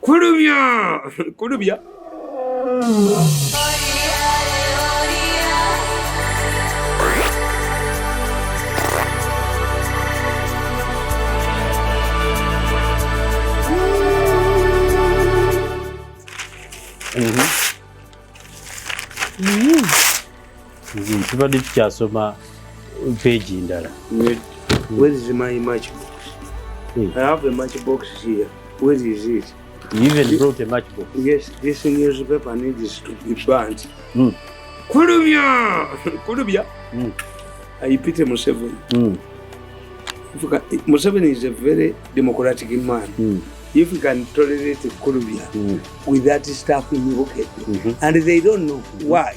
Kulubya. Tubadde tukyasoma page ndala. Where is my matchbox? I have a matchbox here. Where is it? You even brought a matchbox? Yes, this newspaper needs to be burnt. Kulubya. I pity Museveni. Museveni is a very democratic man. If you can tolerate Kulubya with that stuff in your pocket, and they don't know why.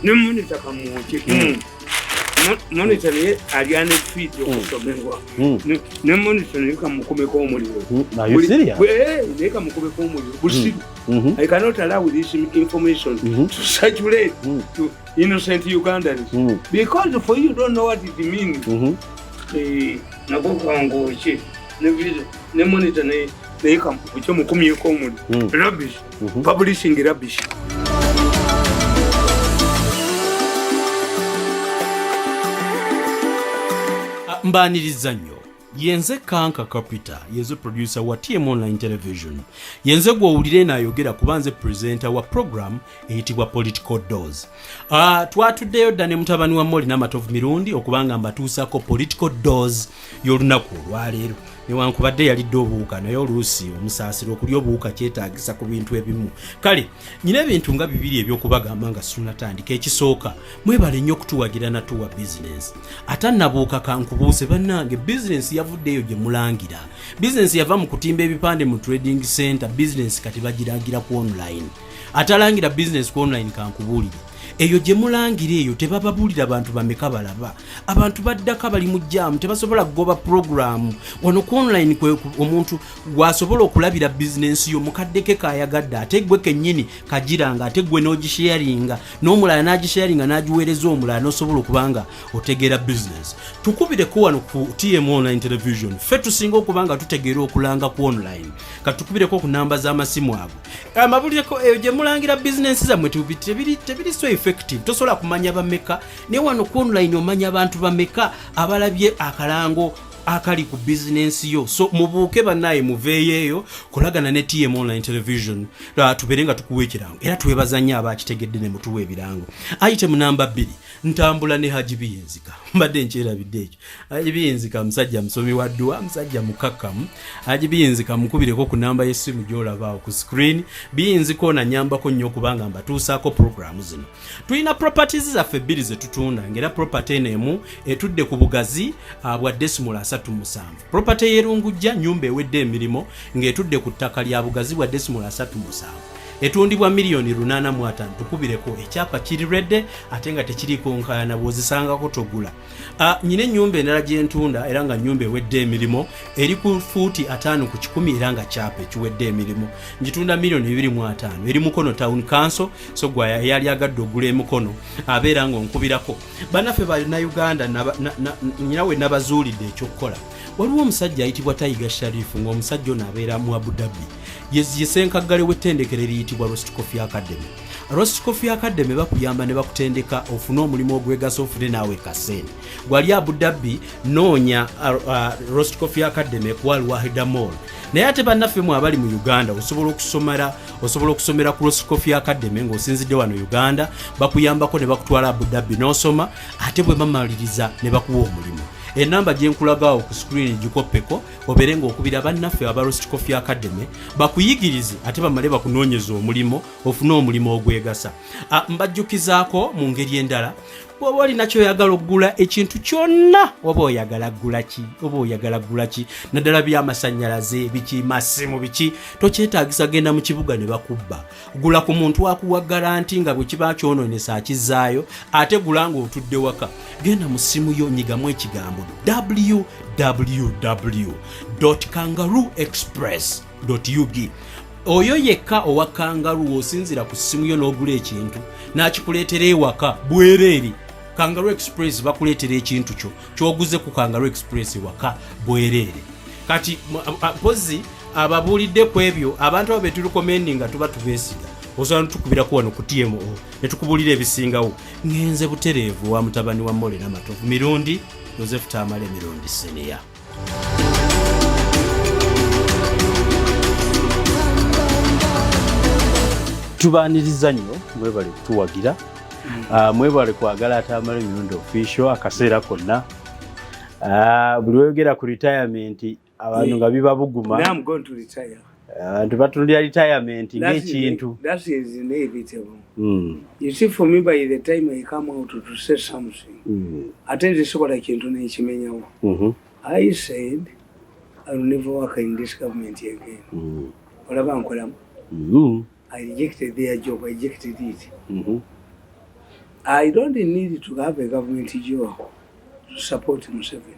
No monitor monitor ye aliane feet yokusomengwa. No monitor ne kamukomeko omuliro. Are you serious? Ne kamukomeko omuliro. Bullshit. I cannot allow this information to circulate to innocent Ugandans because for you don't know what it means. Nakokangoche ne monitor ne kamukomeko omuliro. Rubbish. Publishing rubbish. Mbaniriza nnyo yenze Kanka Capital yenze producer wa TM Online Television yenze gw'owulire n'ayogera kubanze presenter wa program eyitibwa Political Doors. Twatuddeyo dda ne mutabani wa Moli n'amatovu Mirundi okubanga mbatuusako Political Doors y'olunaku olwaleero newankubadde yalidde obuwuka naye oluusi omusaasiro okulya obuwuka kyetaagisa ku bintu ebimu. Kale nyina ebintu nga bibiri ebyokubagamba nga situnatandika. Ekisooka mwebale nnyo okutuwagira natuwa bizinensi. Ate nabuuka kankubuuse bannange bizinensi yavuddeyo gye mulangira. Bizinensi yava mu kutimba ebipande mu trading center. Bizinensi kati bagiragira ku online. Atalangira bizinensi ku online kankubuulire. Eyo gye mulangira eyo tebababulira abantu bameka balaba. Abantu baddaka bali mu jam tebasobola kugoba program. Wano ku online kwe omuntu wasobola okulabira business yo mukaddeke kayagadde ate gwe kennyini kagiranga ate gwe n'ogisharinga n'omulala n'agisharinga n'agiweereza omulala n'osobola okubanga otegeera business. Tukubireko wano ku TM Online Television ffe tusinga okubanga tutegeera okulanga ku online. Katukubireko ku namba z'amasimu ago. Amabulireko eyo gye mulangira business zammwe tebiri so effective. Tosobola kumanya bameka ne wano ku online omanya abantu bameka abalabye akalango akali ku business yo. So mubuuke bannaye muveeyo kolagana ne TM Online Television tuberenga tukuweekirango era twebaza nnyo abakitegedde ne mutuwa ebirango. Item namba 2 ntambula ne Haji Biyenzika mbadde nkyerabidde ekyo. Haji Biyenzika musajja musomi wa dduwa musajja mukakkamu. Haji Biyenzika mukubireko ku namba y'essimu gy'olabaawo ku screen. Biyenzika onanyambako nnyo kubanga mbatuusaako program zino. Tulina properties zaffe 2 ze tutunda ngera property emu etudde ku bugazi bwa decimal 37. Property yerungujja nyumba ewedde emirimo ng'etudde ku ttaka lya bugazi bwa decimal 37. Etundibwa milioni 85. Tukubireko ekyapa kiri redde ate nga tekiriko nkaayana bw'ozisangako togula. Nyine nyumba endala gye ntunda era nga nyumba ewedde emirimo eri ku fuuti 5 ku 10 era nga kyapa ekiwedde emirimo. Ngitunda milioni 25 eri Mukono Town Council. So gwa yali agadde ogula emukono abeera nga onkubirako. Bannaffe bali Uganda nyinawe nabazuulidde ekyokukola. Waliwo omusajja ayitibwa Tayiga Sharifu ng'omusajja ono abeera mu Abu Dhabi. Yesenkagale w'ettendekero eriyitibwa Roast Coffee Academy. Roast Coffee Academy bakuyamba ne bakutendeka ofune omulimu ogwegasa ofune naawe kasente. Gwali Abu Dhabi noonya Roast Coffee Academy ku Al-Wahida Mall. Naye ate bannaffe mu abali mu Uganda osobola okusomera ku Roast Coffee Academy ng'osinzidde wano Uganda bakuyambako ne bakutwala Abu Dhabi n'osoma ate bwe bamaliriza ne bakuwa omulimu. Enamba gye nkulagawo ku screen gikoppeko oberenga okubira bannaffe aba Roast Coffee Academy bakuyigirize ate bamale bakunoonyeza omulimo ofune omulimu ogwegasa. Mbajjukizaako mu ngeri endala bw'oba olina ky'oyagala okugula ekintu kyonna oba oyagala ggula ki naddala by'amasannyalaze biki masimu biki tokyetaagisa genda mu kibuga ne bakubba. Gula ku muntu akuwa garanti nga bwe kiba kyonoonesa akizaayo ate gula ng'otudde waka. Genda mu ssimu yo nyigamu ekigambo www.kangarooexpress.ug. Oyo yekka owa Kangaroo osinzira ku ssimu yo n'ogula ekintu n'akikuleetera ewaka bwereeri Kangaroo Express bakuleetera ekintu kyo kyoguze ku Kangaroo Express waka bwereere. Kati pozi ababuulidde ku ebyo abantu abo betulukomendinga tuba tubeesiga. Osobola tukubirako wano ku TMO ne tukubuulira ebisingawo. Ngenze butereevu wa mutabani wa Mole n'amatovu Mirundi, Joseph Tamale Mirundi Senior. Tubaaniriza nnyo mwebale kutuwagira. Mwebale kwagala Tamale Mirundi official akaseera konna. Buli weyogera ku retirement abantu nga biba buguma. Now I'm going to retire. Abantu batulira retirement ng'ekintu. That is inevitable. You see, for me, by the time I come out to say something, I tell you what I can do. I said, I will never work in this government again. I rejected their job, I rejected it. I don't need to have a government job to support Museveni.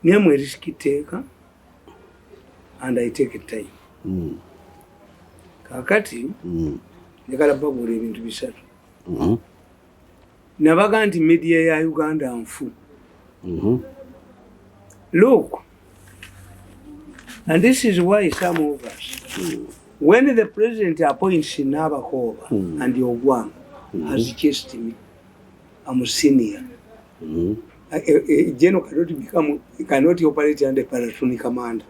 I'm a risk taker and I take a time. Kakati, njagala babula ebintu bisatu. Nabaga nti media ya Uganda nfu. Look, and this is why some of us, when the president appoints Nabakova and Ogwang has chased me, I'm a senior. A general cannot operate under platoon commander.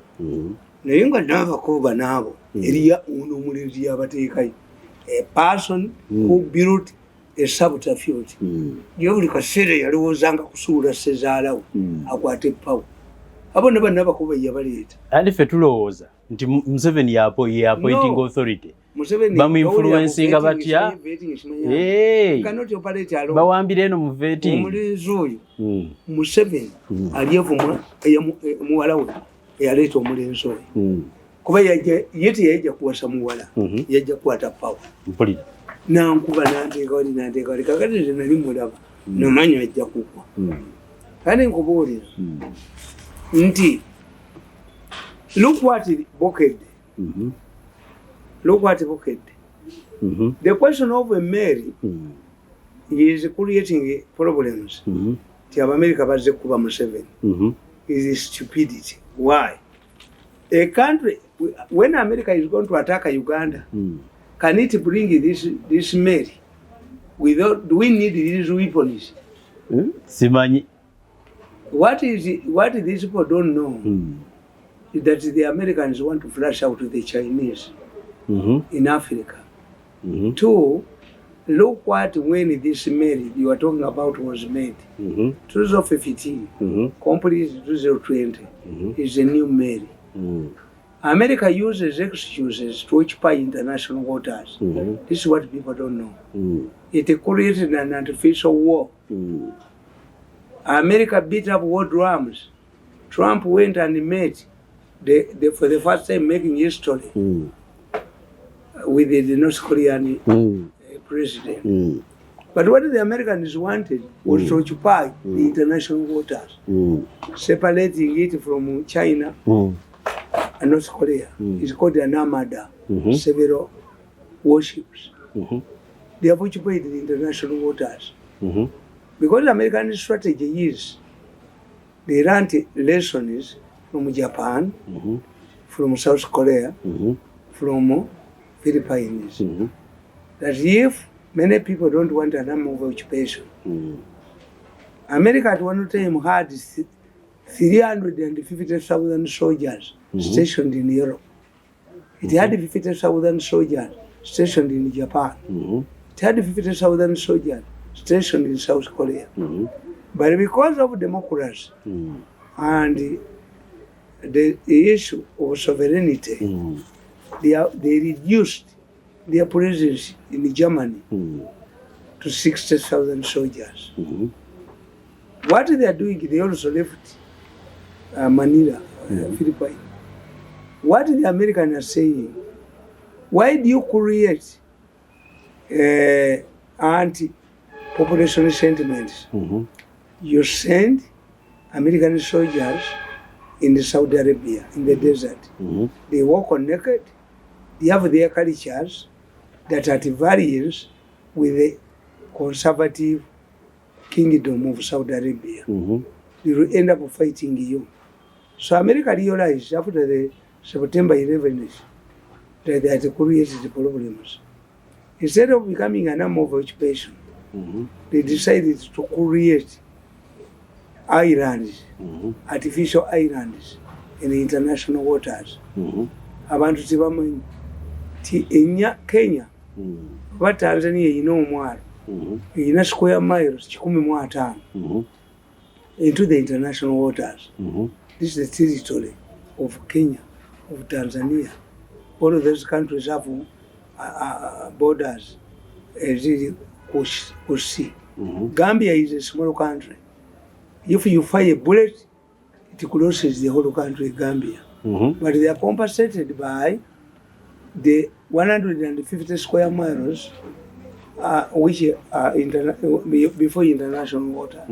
Nayunga Nabakova nabo, area unumulezi abatekai. A person who built a subterfuge. Yoli kasere yalowozanga kusula sezalawo akwate power. Abo Nabakova yabaleta. And if tulowooza nti Museveni yapo ye appointing authority. Bamu influencing batya. Cannot operate alone. Bawambire eno mu vetting. Omulezi oyo Museveni aliyevumwa muwala we yaleeta omulezi oyo. Kuba yeti yajja kuwasa muwala yajja kukwata power. Mpulira. Nankuba nanteeka wali kakati nze nali mulaba nomanyi ajja kugwa. Kale nkubuulira nti look what Bokedde. Look what Bokedde. The question of a Mary is creating problems. The America bazze kuba Museveni is stupidity. Why? A country, when America is going to attack Uganda, can it bring this Mary? Do we need these weapons? Simanyi. What these people don't know is that the Americans want to flush out the Chinese in Africa. Two, look what when this Mary you are talking about was made. 2015, complete 2020 is a new Mary. America uses excuses to occupy international waters. This is what people don't know. It created an artificial war. America beat up war drums. Trump went and met for the first time making history with the North Korean president. But what the Americans wanted was to occupy the international waters, separating it from China and North Korea. It's called an armada, several warships. They have occupied the international waters. Because the American strategy is they learned lessons from Japan, from South Korea, from Philippines. That if many people don't want an arm of occupation, America at one time had 350,000 soldiers stationed in Europe. It had 50,000 soldiers stationed in Japan. It had 50,000 soldiers stationed in South Korea. But because of democracy and the issue of sovereignty, they reduced their presence in Germany to 60,000 soldiers. What they are doing, they also left Manila, Philippines. What the Americans are saying, why do you create anti-population sentiments? You send American soldiers in Saudi Arabia, in the desert. They walk on naked. They have their cultures that are at variance with the conservative kingdom of Saudi Arabia. They will end up fighting you. So America realized after the September 11th that they had created the problems. Instead of becoming an arm of occupation, they decided to create islands, artificial islands in the international waters. Abantu tibamanyi ti Kenya ba Tanzania ina omwalo ina square miles 15 into the international waters. This is the territory of Kenya, of Tanzania. All of those countries have borders could see. Gambia is a small country. If you fire a bullet, it crosses the whole country, Gambia. But they are compensated by the 150 square miles which are before international water.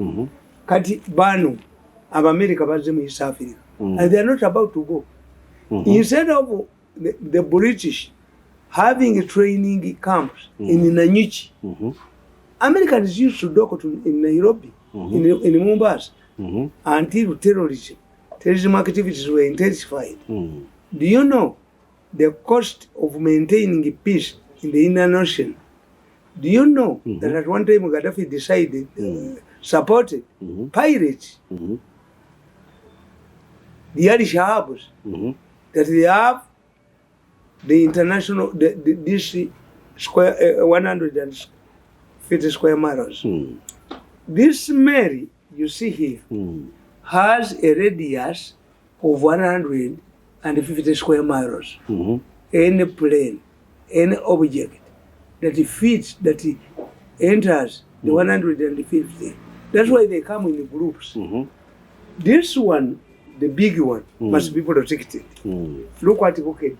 Kati banu of America bazemu East Africa, and they are not about to go. Instead of the British having training camps in Nanyuchi, Americans used to go to in Nairobi, in Mombasa, until terrorism activities were intensified. Do you know the cost of maintaining peace in the Indian Ocean? Do you know that at one time Gaddafi decided, supported pirates, the Irish Arabs, that they have the international, this square, 150 square miles. This Mary you see here has a radius of 150 square miles. Any plane, any object that fits, that enters the 150. That's why they come in groups. This one, the big one, must be protected. Look what Bucket.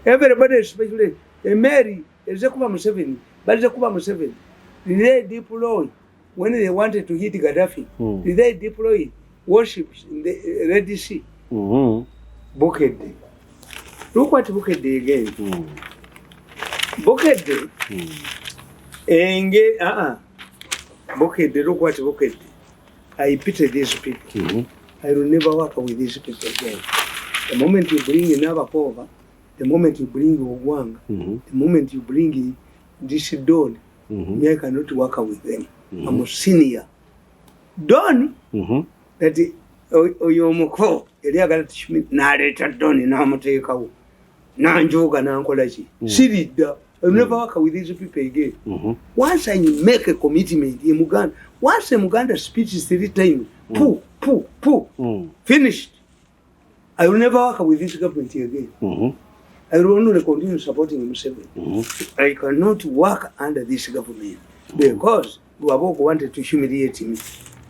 Everybody is speculating. Mary, Kuba Museveni, but Kuba Museveni, did they deploy when they wanted to hit Gaddafi? Did they deploy warships in the Red Sea? Bucket. Look what Bucket again. Bucket. Bucket, look what Bucket. I pity these people. I will never work with these people again. The moment you bring another cover, the moment you bring Ogwanga, the moment you bring this Don, me I cannot work with them. I'm a senior. Don, that Oyomoko, Eliagat Schmidt, narrated Don in Hamateka, Nanjoga, Nankolachi. Sirida, I will never work with these people again. Once I make a commitment in Muganda, once a Muganda speech is 3 times, finished. I will never work with this government again. I will only continue supporting Museveni. I cannot work under this government because Luaboko wanted to humiliate me.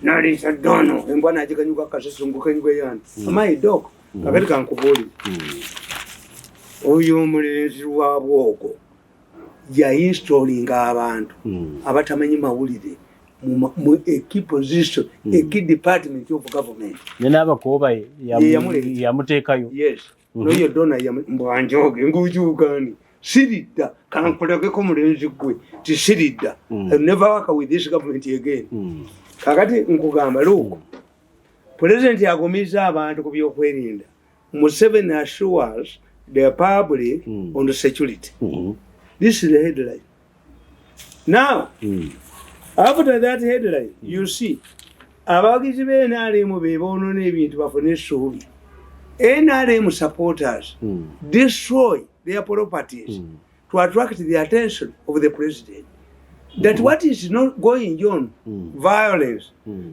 Now it's a dono, and one I can you can am I a dog? I can't body. Oh, you Luaboko. Ya installing abantu abatamanye Amawulire a key position, a key department of government. Never Koba Yamutekayo. Yes. No, you don't know Mbanjogi, Ngujugani, Sirida, Kankolakumurenzi, Sirida. I'll never work with this government again. Kakati Nkugamba, look, President Yagomiza abantu kubyokwelinda. Museveni assures the public on the security. This is the headline. Now, after that headline, you see, abagizi b'NRM beebonoona ebintu bafune essuubi. NRM supporters destroy their properties to attract the attention of the president. That what is not going on, violence,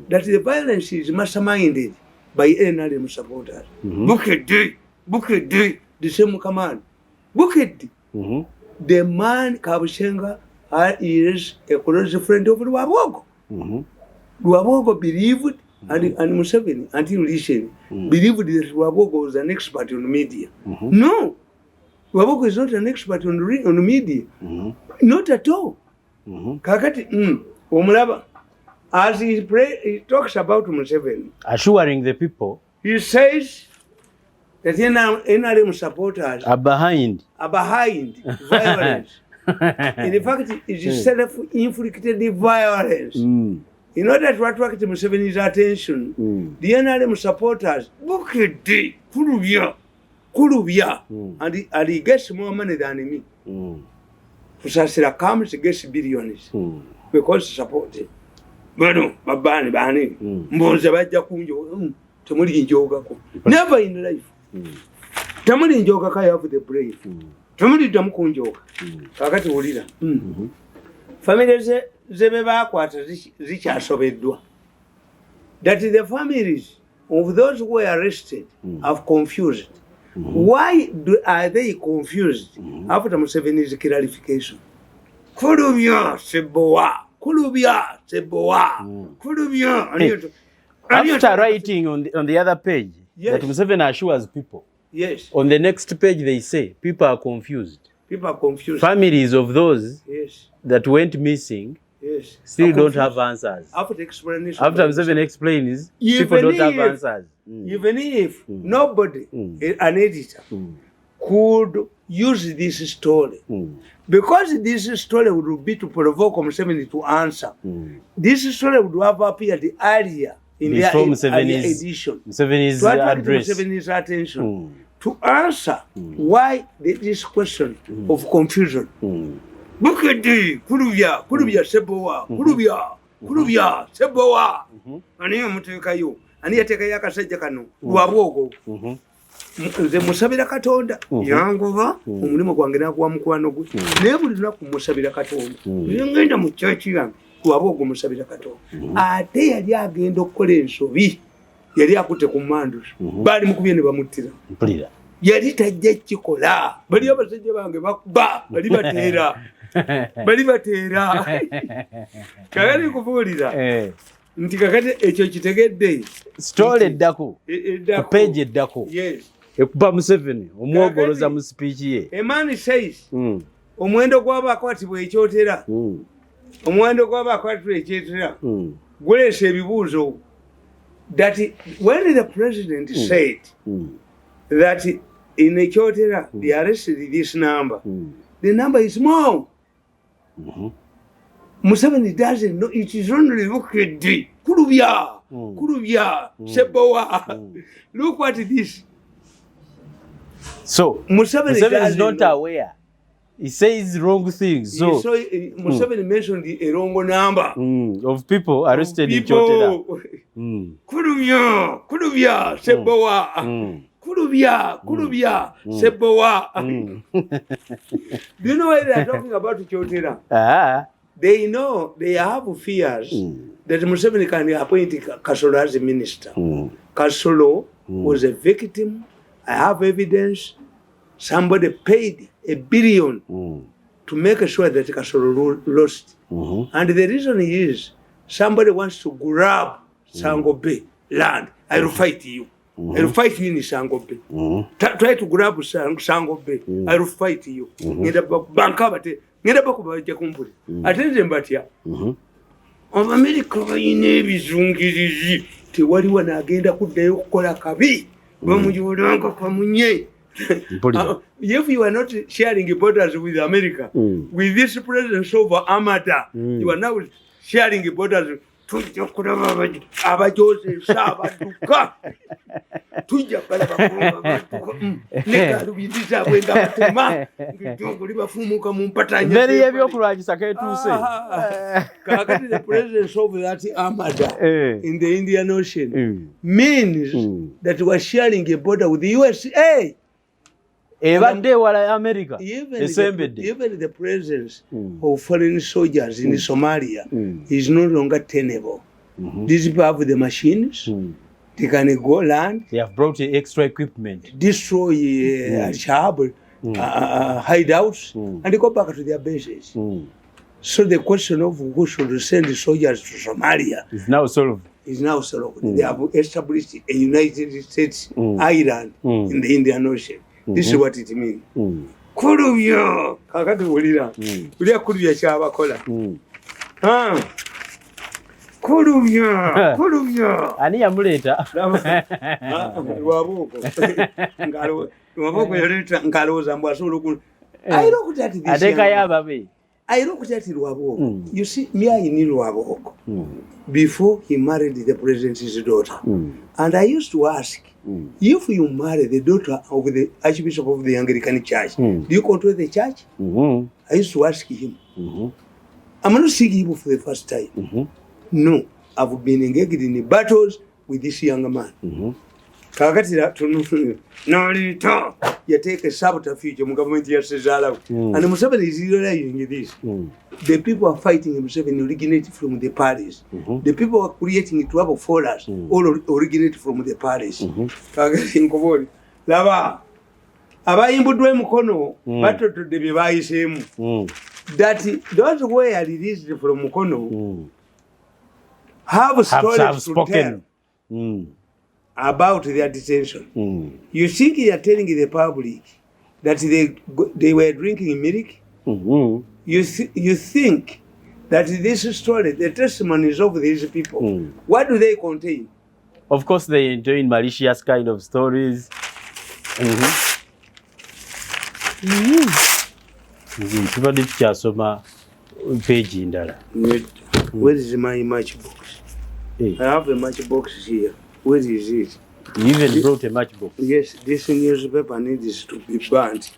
that the violence is masterminded by NRM supporters. Look at the same command. Look at the man Kabushenga is a close friend of Luaboko. Luaboko believed, and Museveni, until recently, believed that Luaboko was an expert on media. No, Luaboko is not an expert on media. Not at all. Kakati, Omulaba, as he talks about Museveni, assuring the people, he says that NRM supporters are behind violence. In fact, it is self-inflicted violence. in order to attract Museveni's attention, the NRM supporters look at the Kulubia, and he gets more money than me. Kusasira comes, he gets billions because supported. Bano, Bani, Mbonza Baja Kunjo, Tamuri Jogako. Never in life. Tamuri Jogaka have the brave. Tamuri Damkunjo, Kakati Ulira. Families Zemeba Quata Richard Sobedua. That is the families of those who were arrested have confused. Why are they confused after Museveni's clarification? Kulubia Seboa, Kulubia Seboa, Kulubia. After writing on the other page that Museveni assures people, on the next page they say people are confused. People are confused. Families of those that went missing still don't have answers. After the explanation, after Museveni explains, people don't have answers. Even if nobody, an editor, could use this story, because this story would be to provoke Museveni to answer. This story would have appeared earlier in the edition Museveni's to attract address. Museveni's attention to answer why this question of confusion. Look at the Kulubia, Seboa, Kulubia, Seboa, and here Mutekayo, and here Tekayaka Sajakano, Wabogo. The Musabira Katonda, Yangova, Umlimo Wangana Wamquano, never not Musabira Katon. You ain't a church young, Wabogo Musabira Katon. I tell you again, Doctor so we, Yadia put a commanders, Bad Mukubi Mutira. Yadita Jetikola, but you ever said you want to give up, Balibatera. Balibatera. Kagari kufulira. Ntikakate echo kitegedde. Story eddako. Page eddako. Yes. Ekuba Museveni omwogoloza mu speech ye. A man says, omwendo gw'abakwatibwa ekyotera. Omwendo gw'abakwatibwa ekyotera. Guleese ebibuuzo. That when the president said that in Ekyotera they arrested this number, the number is more. Museveni doesn't know. It is only look at the Kulubia, Seboa. Look what it is. So Museveni is not aware. He says wrong things. So Museveni mentioned the wrong number of people arrested in Ekyotera. Kulubia, Seboa. Kulubia, Seboa. Do you know why they are talking about Ekyotera? They know, they have fears that Museveni can appoint Kasolo as a minister. Kasolo was a victim. I have evidence. Somebody paid $1 billion to make sure that Kasolo lost. And the reason is somebody wants to grab Sangobe land. I will fight you. I will fight you in Sangobe. Try to grab Sangobe. I will fight you. Bankabate. Ngenda bakubaje kumpuli. Atende mbatya. America bayina ebizungirizi tewaliwo n'agenda kuddayo okukola kabi. Bamujulanga kamunye. If you are not sharing borders with America, with this presence of Amata, you are now sharing borders. Tujja kulaba abajoze sabaduka. Tujja balaba nekalubiriza bwenga batema ngijongo libafumuka mu mpatanya. Mbere y'ebyokulwanyisa ketuuse. Kakati the presence of that Amada in the Indian Ocean means that we are sharing a border with the USA. Ebadde wala America. Even the presence of foreign soldiers in Somalia is no longer tenable. These people have the machines. They can go land. They have brought extra equipment. Destroy Al-Shabaab hideouts and they go back to their bases. So the question of who should send the soldiers to Somalia is now solved. They have established a United States island in the Indian Ocean. This is what it means. Kulubya kakati ulira. Ulya kulubya kyabakola. Kulubya. Ani yamuleta? Lwaboko. Lwaboko yaleta ngaloza mbwa solo ku. I looked at this. Ateka yababe. I looked at Lwaboko. You see, me, I knew Lwaboko before he married the president's daughter. And I used to ask, if you marry the daughter of the Archbishop of the Anglican Church, do you control the church? I used to ask him. I'm not seeing him for the first time. No, I've been engaged in battles with this young man. Kakati no, you take a subterfuge from government yasezala. And Museveni is realizing this. The people are fighting Museveni originated from the Paris. The people are creating trouble for us all originate from the Paris. Kakati nkoboli laba abayimbudwe mukono batotodde bye bayisemu. That those who are released from Mukono have stories to tell about their detention. You think they are telling the public that they were drinking milk? You think that this story, the testimonies of these people, what do they contain? Of course, they enjoy malicious kind of stories. Tubadde tukyasoma page ndala. Where is my matchbox? I have a matchbox here. Where is it? You even brought a matchbox. Yes, this newspaper needs to be burnt.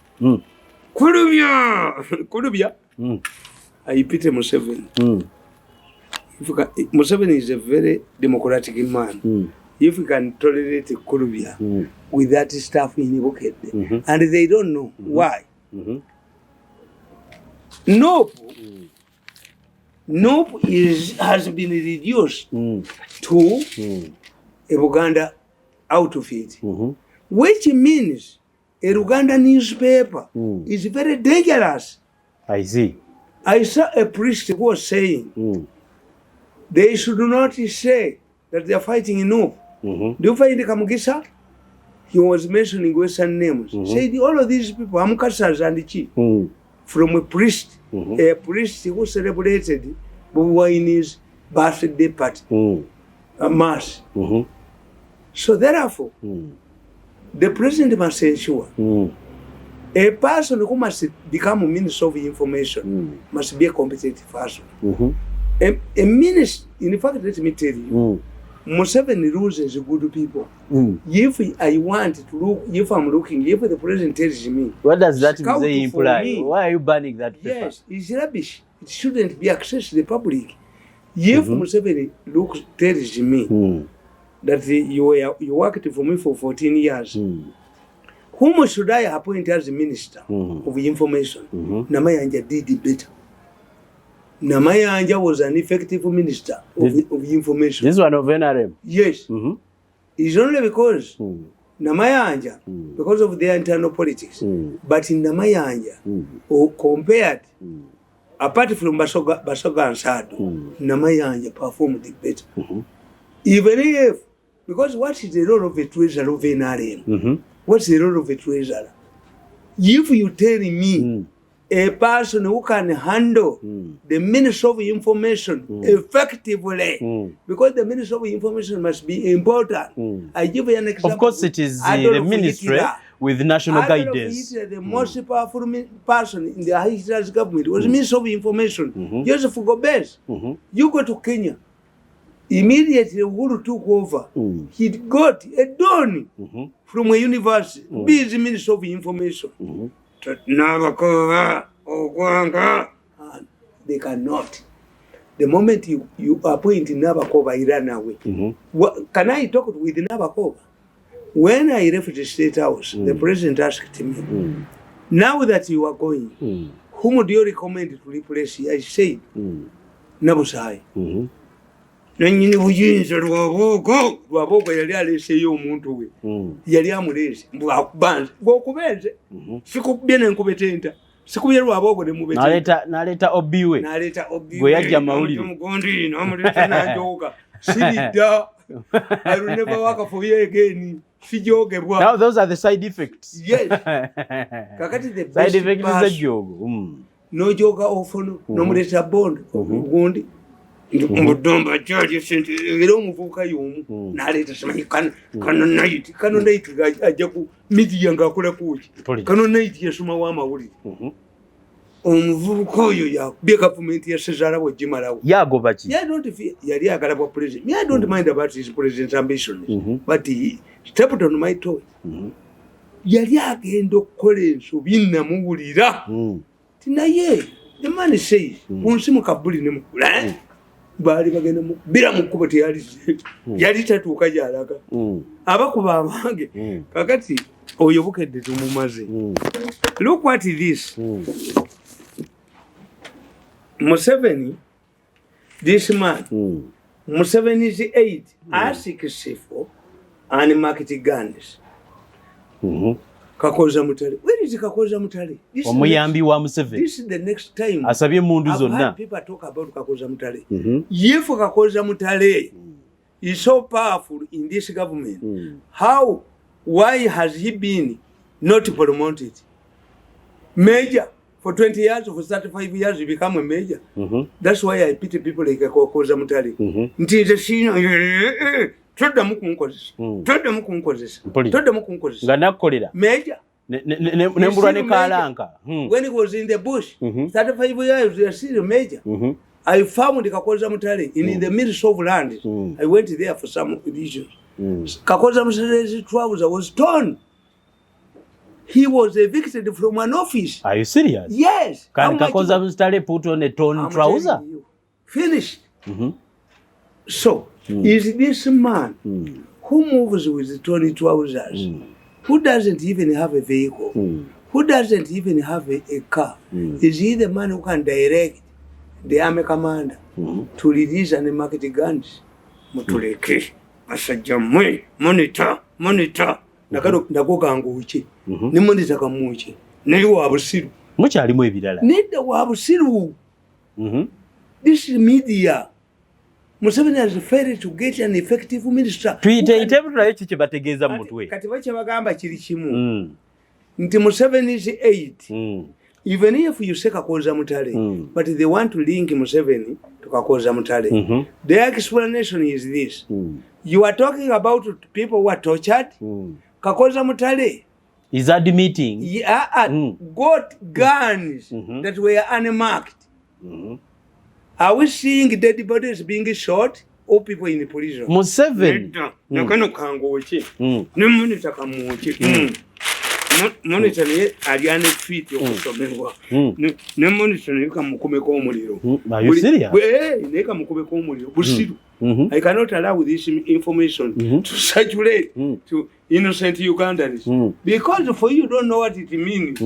Kulubya. I pity Museveni. Museveni is a very democratic man. If you can tolerate Kulubya with that stuff in Bukete, and they don't know why. Nope has been reduced to a Buganda outfit, which means a Uganda newspaper is very dangerous. I see. I saw a priest who was saying they should not say that they are fighting in Nope. Do you find Kamugisa? He was mentioning Western names. Said all of these people, Amukasas and the chief. From a priest who celebrated Bobi Wine's birthday party, a mass. So therefore, the president must ensure a person who must become a minister of information must be a competent person. A minister, in fact, let me tell you, Museveni loses good people. If I want to look, if I'm looking, if the president tells me, what does that say imply? Why are you banning that paper? Yes, it's rubbish. It shouldn't be accessed to the public. If Museveni tells me that you worked for me for 14 years, whom should I appoint as minister of information? Namayanja did better. Namayanja was an effective minister of information. This one of NRM? Yes. It's only because Namayanja, because of their internal politics. But in Namayanja, compared, apart from Basoga and Sado, Namayanja performed better. Even if, because what is the role of a treasurer of NRM? What's the role of a treasurer? If you tell me a person who can handle the Minister of Information effectively, because the Minister of Information must be important. I give you an example. Of course, it is the ministry with national guidance. The most powerful person in the Hitler's government was Minister of Information, Joseph Gobez. You go to Kenya. Immediately, Uhuru took over. He got a don from a university, be the Minister of Information. They cannot. The moment you appoint Nabakova, he ran away. Can I talk with Nabakova? When I left the State House, the president asked me, now that you are going, whom do you recommend to replace you? I said, Nabusai. Nanyini buyinza Lwaboko yali aleseyo omuntu we yali amulese mbu akubanze ng'okubenze sikubye n'enkubetenta sikubye Lwaboko ne mubetenta naleta obiwe gwe yajja Amawulire mugondi n'amuleta n'anjoka sibidda I will never work for you again. Now those are the side effects. Yes. Kakati the side effect is a joke. No joke ofono no muleta bond gundi Mudomba charge sent muvuka yomu naleta simanyi kano night ajja ku media ngakula kuki kano night yasoma wa Amawulire omuvubuka oyo yakubye gavumenti ya Sezarawo Jimalawo. Yagoba ki? Yeah, don't fear. Yali agala bwa president. Me, I don't mind about his president's ambitions, but he stepped on my toe. Yali agenda okukola ensobi namawulira. Tinaye, the man says, munsi mukabuli ne mukula. Baali bagenda mukubira mu kkubo yali tatuuka gy'alaga. Abakuba abange. Kakati oyo bukedde tumumaze. Look what it is. Museveni, this man, Museveni's aide, asks for unmarked guns. Kakoza Mutale. Where is Kakoza Mutale? Omuyambi wa Museveni. This is the next time. Asabye mundu zonna. People talk about Kakoza Mutale. If Kakoza Mutale is so powerful in this government, why has he been not promoted? Major. For 20 years or for 35 years, you become a major. That's why I pity people like Kakoza Mutale. Toda mukunkozesa. Nga nakolera. Major. Nembulwa ne Kalanga. When he was in the bush, 35 years, you are still a major. I found Kakoza Mutale in the M.i.S.O of land. I went there for some issues. Kakoza Mutale's trouser was torn. He was evicted from an office. Are you serious? Yes. Can Kakoza Mutale put on a torn trouser? Finished. So, is this man who moves with torn trousers, who doesn't even have a vehicle, who doesn't even have a car, is he the man who can direct the army commander to release and market guns? Mutuleke, asajamwe, monitor. Nagoga nguchi. Ni monitor kamuchi. Neli wabusiru. Mukyalimu ebirala. Nedda wabusiru. This media. Museveni has failed to get an effective minister. Tuyitebutulayo kiki bategeeza mu mutwe. Kati bakye bagamba kiri kimu. Nti Museveni's aide. Even if you say Kakoza Mutale, but they want to link Museveni to Kakoza Mutale. The explanation is this. You are talking about people who are tortured. Kakoza Mutale is admitting got guns that were unmarked. Are we seeing dead bodies being shot or people in the prison? Museveni. Nakano kangochi. Nemunita kamuchi. Monitor ne aliane feet okusomerwa. Nemunita ne kamukumeko omuliro. Are you serious? Ne kamukumeko omuliro. Busiru. I cannot allow this information to circulate to innocent Ugandans. Because for you don't know what it means.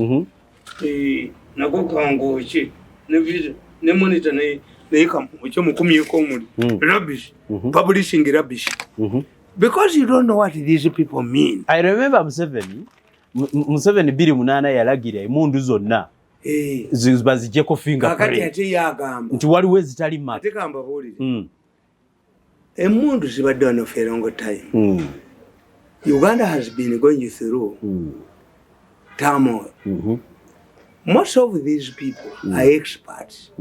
Nako kangochi. Ne monitor ne rubbish, publishing rubbish. Because you don't know what these people mean. I remember Museveni 2008 yalagira emundu zonna bazijjeko fingerprint. Ate yagamba nti waliwo ezitali maka. Ate kamba buulire. Emundu zibadde wano for a long time. Uganda has been going through turmoil. Most of these people are experts.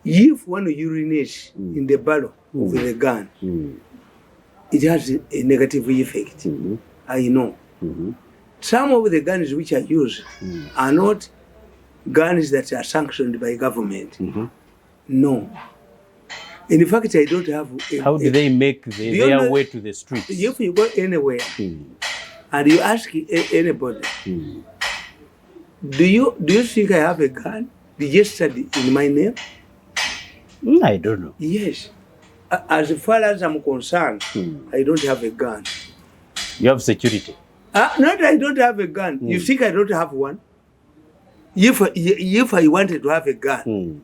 If one urinates in the barrel of the gun, it has a negative effect. I know. Some of the guns which are used are not guns that are sanctioned by government. No. In fact, I don't have... How do they make their way to the streets? If you go anywhere and you ask anybody, do you think I have a gun registered in my name? I don't know. Yes. As far as I'm concerned, I don't have a gun. You have security? Not I don't have a gun. You think I don't have one? If I wanted to have a gun,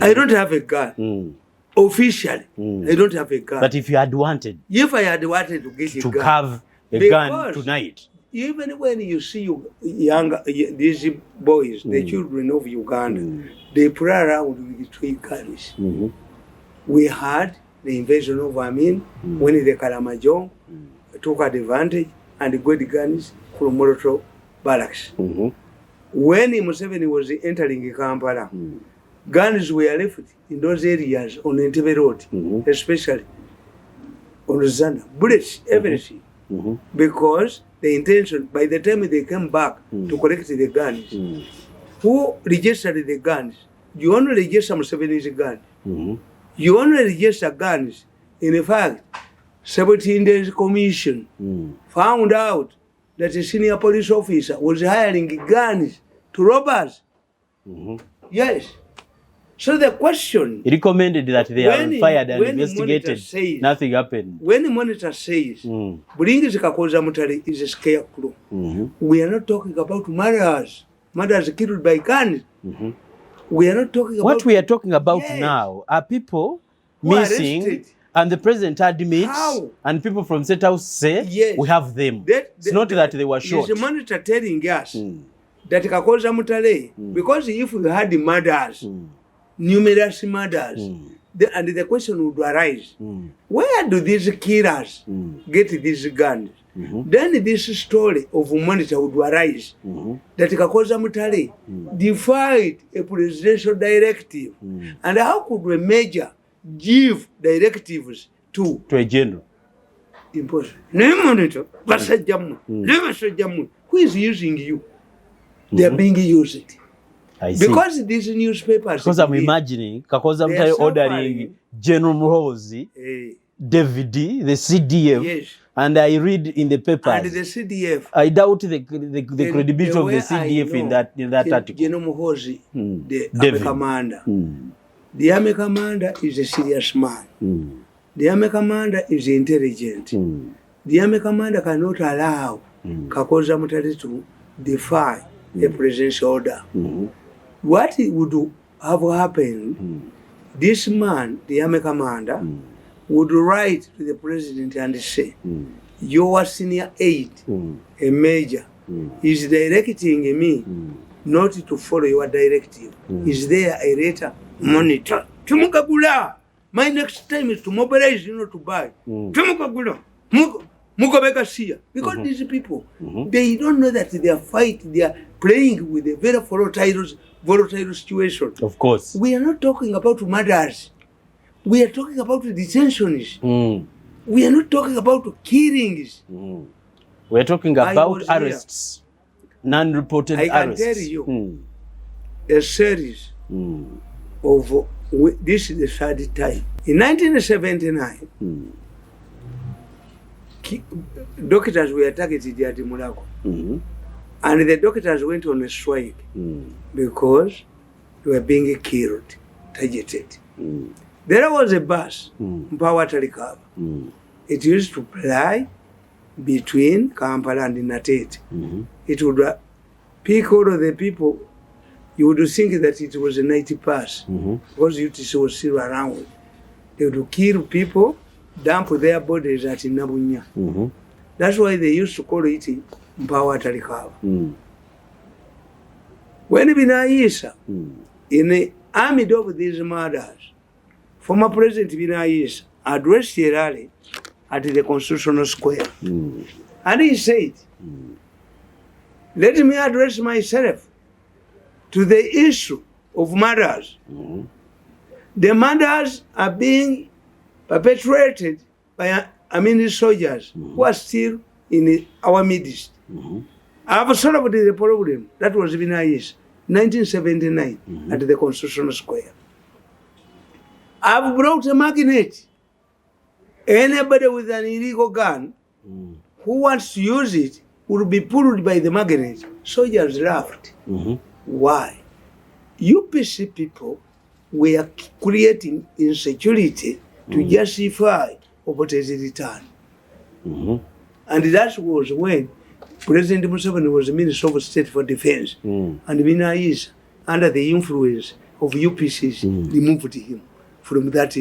I don't have a gun. Officially, I don't have a gun. But if you had wanted... If I had wanted to get a gun... To have a gun tonight... Even when you see these boys, the children of Uganda, they play around with three guns. We had the invasion of Amin when the Karamajong took advantage and got guns from Moroto barracks. When Museveni was entering Kampala, guns were left in those areas on Entebbe Road, especially on Zana, bullets, everything. Because the intention, by the time they came back to collect the guns, who registered the guns. You only register Museveni's gun. You only register guns. In fact, 17 days commission found out that a senior police officer was hiring guns to robbers. Yes. So the question... He recommended that they are fired and investigated. Nothing happened. When the monitor says, Buringi Zikakoza Mutari is a scarecrow, we are not talking about murders. Murders killed by guns. We are not talking about... What we are talking about now are people missing, arrested. And the president admits, and people from State House say, we have them. It's not that they were shot. There's a monitor telling us that Kakoza Mutare, because if we had the murders, numerous murders, and the question would arise, where do these killers get these guns? Then this story of monitor would arise, that Kakoza Mutare defied a presidential directive. And how could a major give directives to a general? Impossible. No monitor, who is using you? They are being used. I see. Because these newspapers... Because I'm imagining Kakoza Mutare ordering General Muhoozi, David, the CDF, and I read in the papers. And the CDF... I doubt the credibility of the CDF in that article. General Muhoozi, the army commander. The army commander is a serious man. The army commander is intelligent. The army commander cannot allow Kakoza Mutare to defy a presidential order. What would have happened, this man, the army commander, would write to the president and say, your senior aide, a major, is directing me not to follow your directive. Is there a letter? Monitor. Tumukagula. My next time is to mobilize, to buy. Tumukagula. Because these people, they don't know that they are fighting, they are playing with a very volatile situation. Of course. We are not talking about murders. We are talking about detentions. We are not talking about killings. We are talking about arrests, non-reported arrests. I can tell you a series of, this is the third time. In 1979, doctors were targeted at Mulago. And the doctors went on a strike because they were being killed, targeted. There was a bus, Mpawa Talikava. It used to ply between Kampala and Natete. It would pick all of the people. You would think that it was a night bus because UTC was still around. They would kill people, dump their bodies at Nabunya. That's why they used to call it Mpawa Talikava. When M.i.S.O, in the amid of these murders, former President M.i.S.O addressed a rally at the Constitutional Square. And he said, let me address myself to the issue of murders. The murders are being perpetrated by soldiers who are still in our midst. I have solved the problem. That was M.i.S.O, 1979, at the Constitutional Square. I've brought a magnet. Anybody with an illegal gun who wants to use it will be pulled by the magnet. Soldiers laughed. Why? UPC people were creating insecurity to justify Obote's return. And that was when President Museveni was the Minister of State for Defense. And M.i.S.O, under the influence of UPCs, removed him from that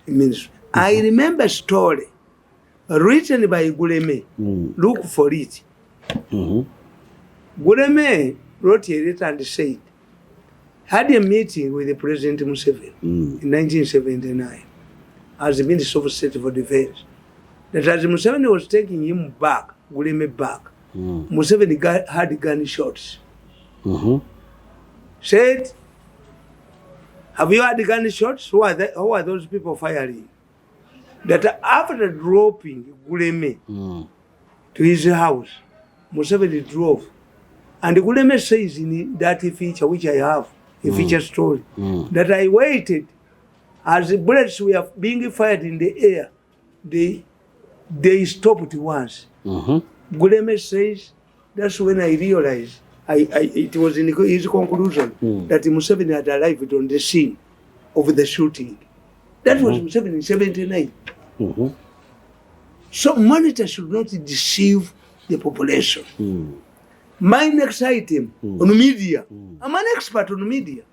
ministry. I remember a story written by Guleme. Look for it. Guleme wrote a letter and said, had a meeting with the President Museveni in 1979 as the Minister of State for Defense. That as Museveni was taking him back, Guleme back, Museveni had gunshots. Said, have you had gunshots? Who are those people firing? That after dropping Guleme to his house, Museveni drove And Guleme says in that feature, which I have, a feature story, that I waited as the bullets were being fired in the air, they stopped once. Guleme says, that's when I realized, it was in his conclusion, that Museveni had arrived on the scene of the shooting. That was Museveni in 79. So monitors should not deceive the population. My next item on media, I'm an expert on media.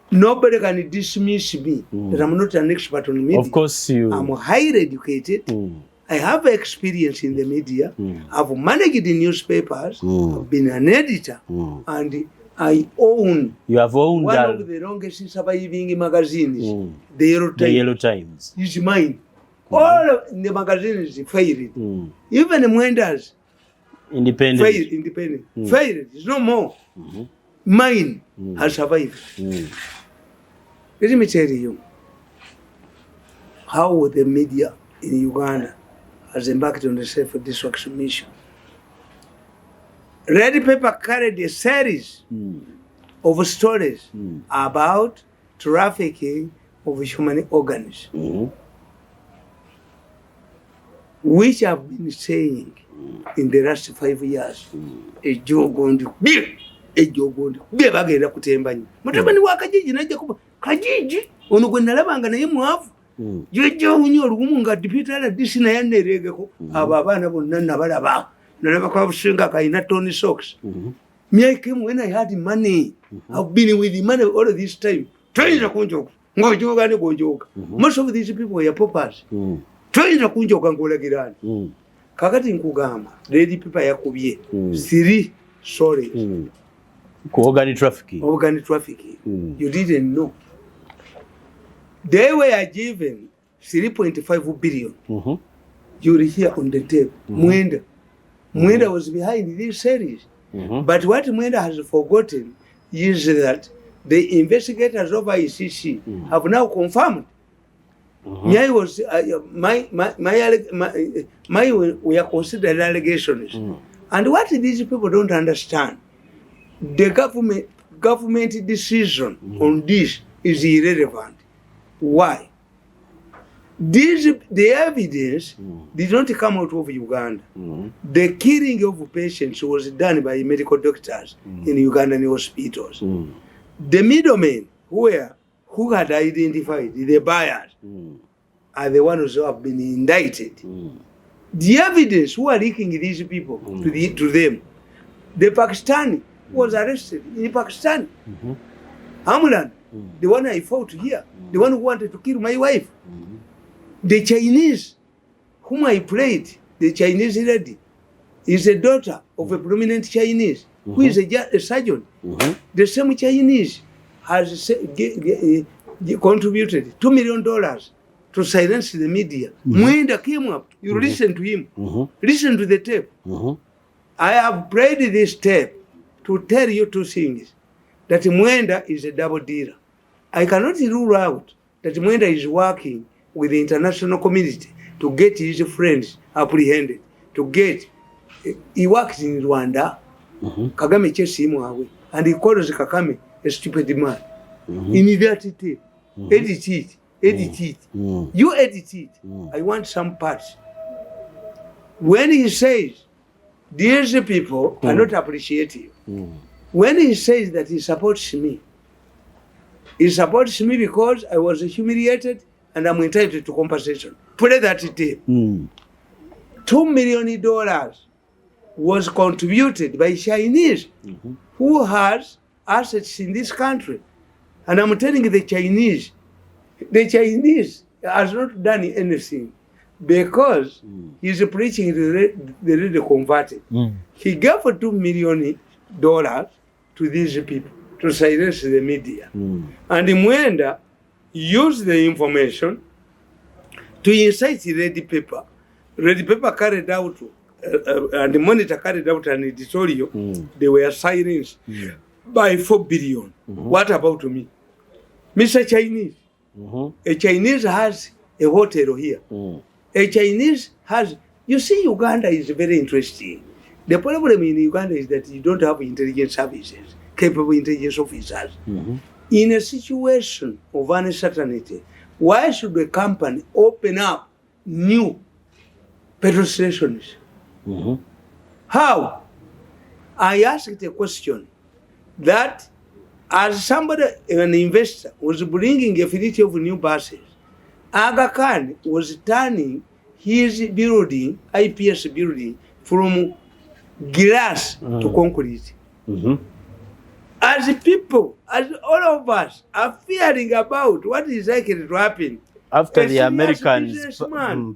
Nobody can dismiss me that I'm not an expert on media. Of course, I'm highly educated. I have experience in the media. I've managed the newspapers. I've been an editor, and I own. You have owned one of the longest surviving magazines. The Yellow Times. Is mine. All of the magazines failed. Even the Mwenda's independent. Failed. It's no more. Mine has survived. Let me tell you how the media in Uganda has embarked on the self-destruction mission. Red Paper carried a series of stories about trafficking of human organs, which I've been saying in the last 5 years. Bagenda kutembanyi mutabani wa kajiji najja kuba kajiji ono gwe nalabanga naye mwavu jojo unyo olugumu nga dipitala disina yanneregeko abo abaana bonna nabalaba nalaba kwa businga kaina Tony Socks. Me I came when I had money. I've been with the money all this time. Toyinza kunjoka ngojoga ne gojoga. Most of these people were paupers. Toyinza kunjoka ngolagirani. Kakati nkugamba Red Paper yakubye 3 stories. Organ trafficking. You didn't know. They were given 3.5 billion. You will hear on the tape. Mwenda was behind this series. But what Mwenda has forgotten is that the investigators of ICC have now confirmed. My we are considered allegations. And what these people don't understand, the government decision on this is irrelevant. Why? The evidence did not come out of Uganda. The killing of patients was done by medical doctors in Ugandan hospitals. The middlemen who had identified the buyers are the ones who have been indicted. The evidence who are leaking these people to them. The Pakistani was arrested in Pakistan. Amawulire, the one I fought here, the one who wanted to kill my wife. The Chinese, whom I played, the Chinese lady, is a daughter of a prominent Chinese who is a surgeon. The same Chinese has contributed $2 million to silence the media. Mwenda came up. You listen to him. Listen to the tape. I have played this tape to tell you 2 things. That Mwenda is a double dealer. I cannot rule out that Mwenda is working with the international community to get his friends apprehended. He works in Rwanda. Kagame chase him away. And he calls Kagame a stupid man. In that tape, edit it. You edit it. I want some parts. When he says, these people are not appreciative. When he says that he supports me because I was humiliated and I'm entitled to compensation. Play that tape. $2 million was contributed by Chinese who has assets in this country. And I'm telling the Chinese has not done anything because he's preaching the really converted. He gave $2 million to these people to silence the media. And Mwenda used the information to incite Red Paper. Red Paper carried out, and the Monitor carried out an editorial. They were silenced by $4 billion. What about me? Mr. Chinese. A Chinese has a hotel here. A Chinese has, you see, Uganda is very interesting. The problem in Uganda is that you don't have intelligence services, capable intelligence officers. In a situation of uncertainty, why should a company open up new petrol stations? How? I asked a question that as somebody, an investor, was bringing a fleet of new buses, Aga Khan was turning his building, IPS building, from glass to concrete. As people, as all of us are fearing about what is likely to happen after the Americans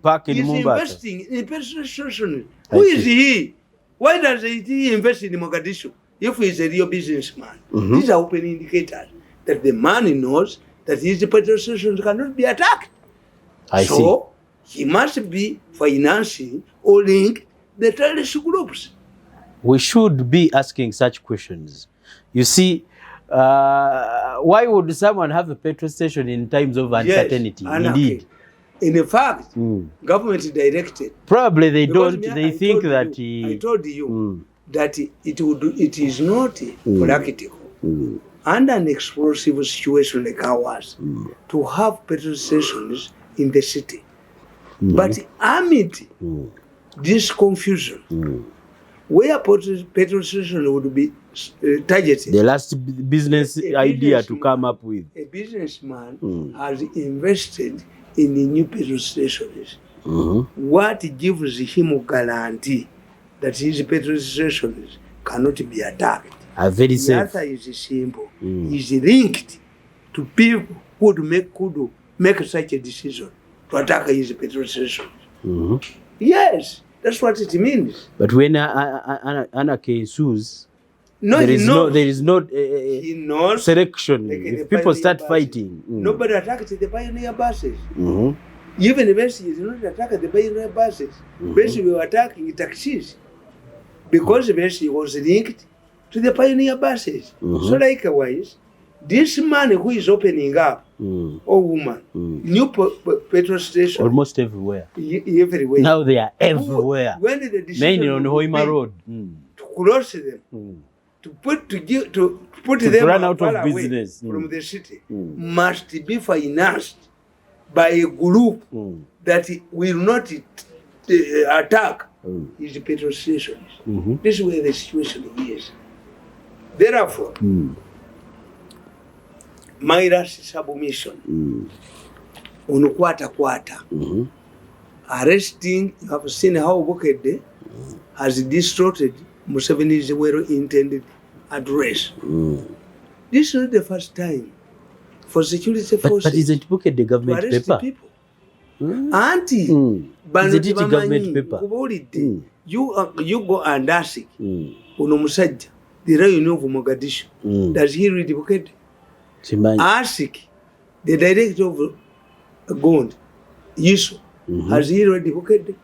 back in Mombasa, investing in petrol stations. Who is he? Why does he invest in Mogadishu if he is a real businessman? These are open indicators that the man knows that his petrol stations cannot be attacked. So he must be financing or link the terrorist groups. We should be asking such questions. You see, why would someone have a petrol station in times of uncertainty? Yes, indeed. In fact, government directed. Probably they don't. They think that I told you that it is not practical under an explosive situation like ours to have petrol stations in the city. But amid this confusion, where petrol station would be targeted. The last business idea to come up with. A businessman has invested in the new petrol stations. What gives him a guarantee that his petrol stations cannot be attacked? Very safe. The answer is simple. Is linked to people who could make such a decision to attack his petrol stations. Yes. That's what it means. But when anarchy ensues, there is no selection. Like if people start fighting, nobody attacked the pioneer buses. Even the best is not attack the pioneer buses. Basically, we were attacking taxis because the best was linked to the pioneer buses. So likewise, this man who is opening up, or woman, new petrol station almost everywhere. Everywhere. Now they are everywhere. When did the decision mainly on Hoima Road to close them, to put them run out of business from the city, must be financed by a group that will not attack his petrol stations. This is where the situation is. Therefore, my last submission on kwata arresting, you have seen how Obukulembeze has distorted Museveni's well-intended address. This is not the first time for security forces. But isn't Obukulembeze the government paper? People. Auntie, is it a government paper? You go and ask Musajja, the Lion of Mogadishu. Does he read Obukulembeze? Ask the director of Gond, M.i.S.O, has he read Obukulembeze?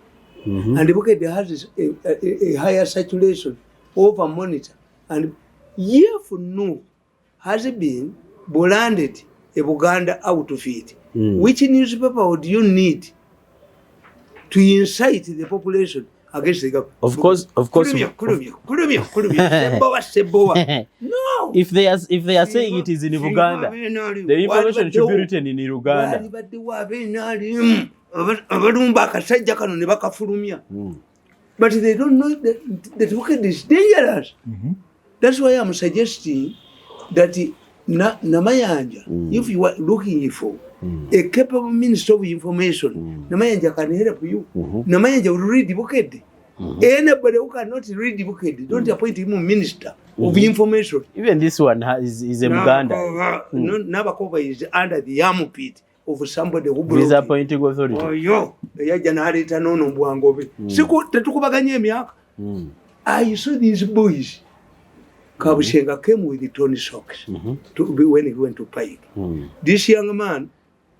And Obukulembeze has a higher saturation over monitor. And if no, has been branded a Buganda outfit, which newspaper would you need to incite the population against the government? Of course. No. If they are saying it is in Uganda, the information should be written in Uganda. But they don't know that Obukulembeze is dangerous. That's why I'm suggesting that Namayanja, if you are looking for a capable minister of information, Namayanja can help you. Namayanja will read Obukulembeze. Anybody who cannot read Obukulembeze, don't appoint him a minister of information. Even this one is in Uganda. Nabakova is under the armpit of somebody who is appointing authority. Oh, yo, yajanarita nono mbwangobe. Siku tetukubaganye emyaka. I saw these boys. Kabushenga came with the Tony socks when he went to Pike. This young man,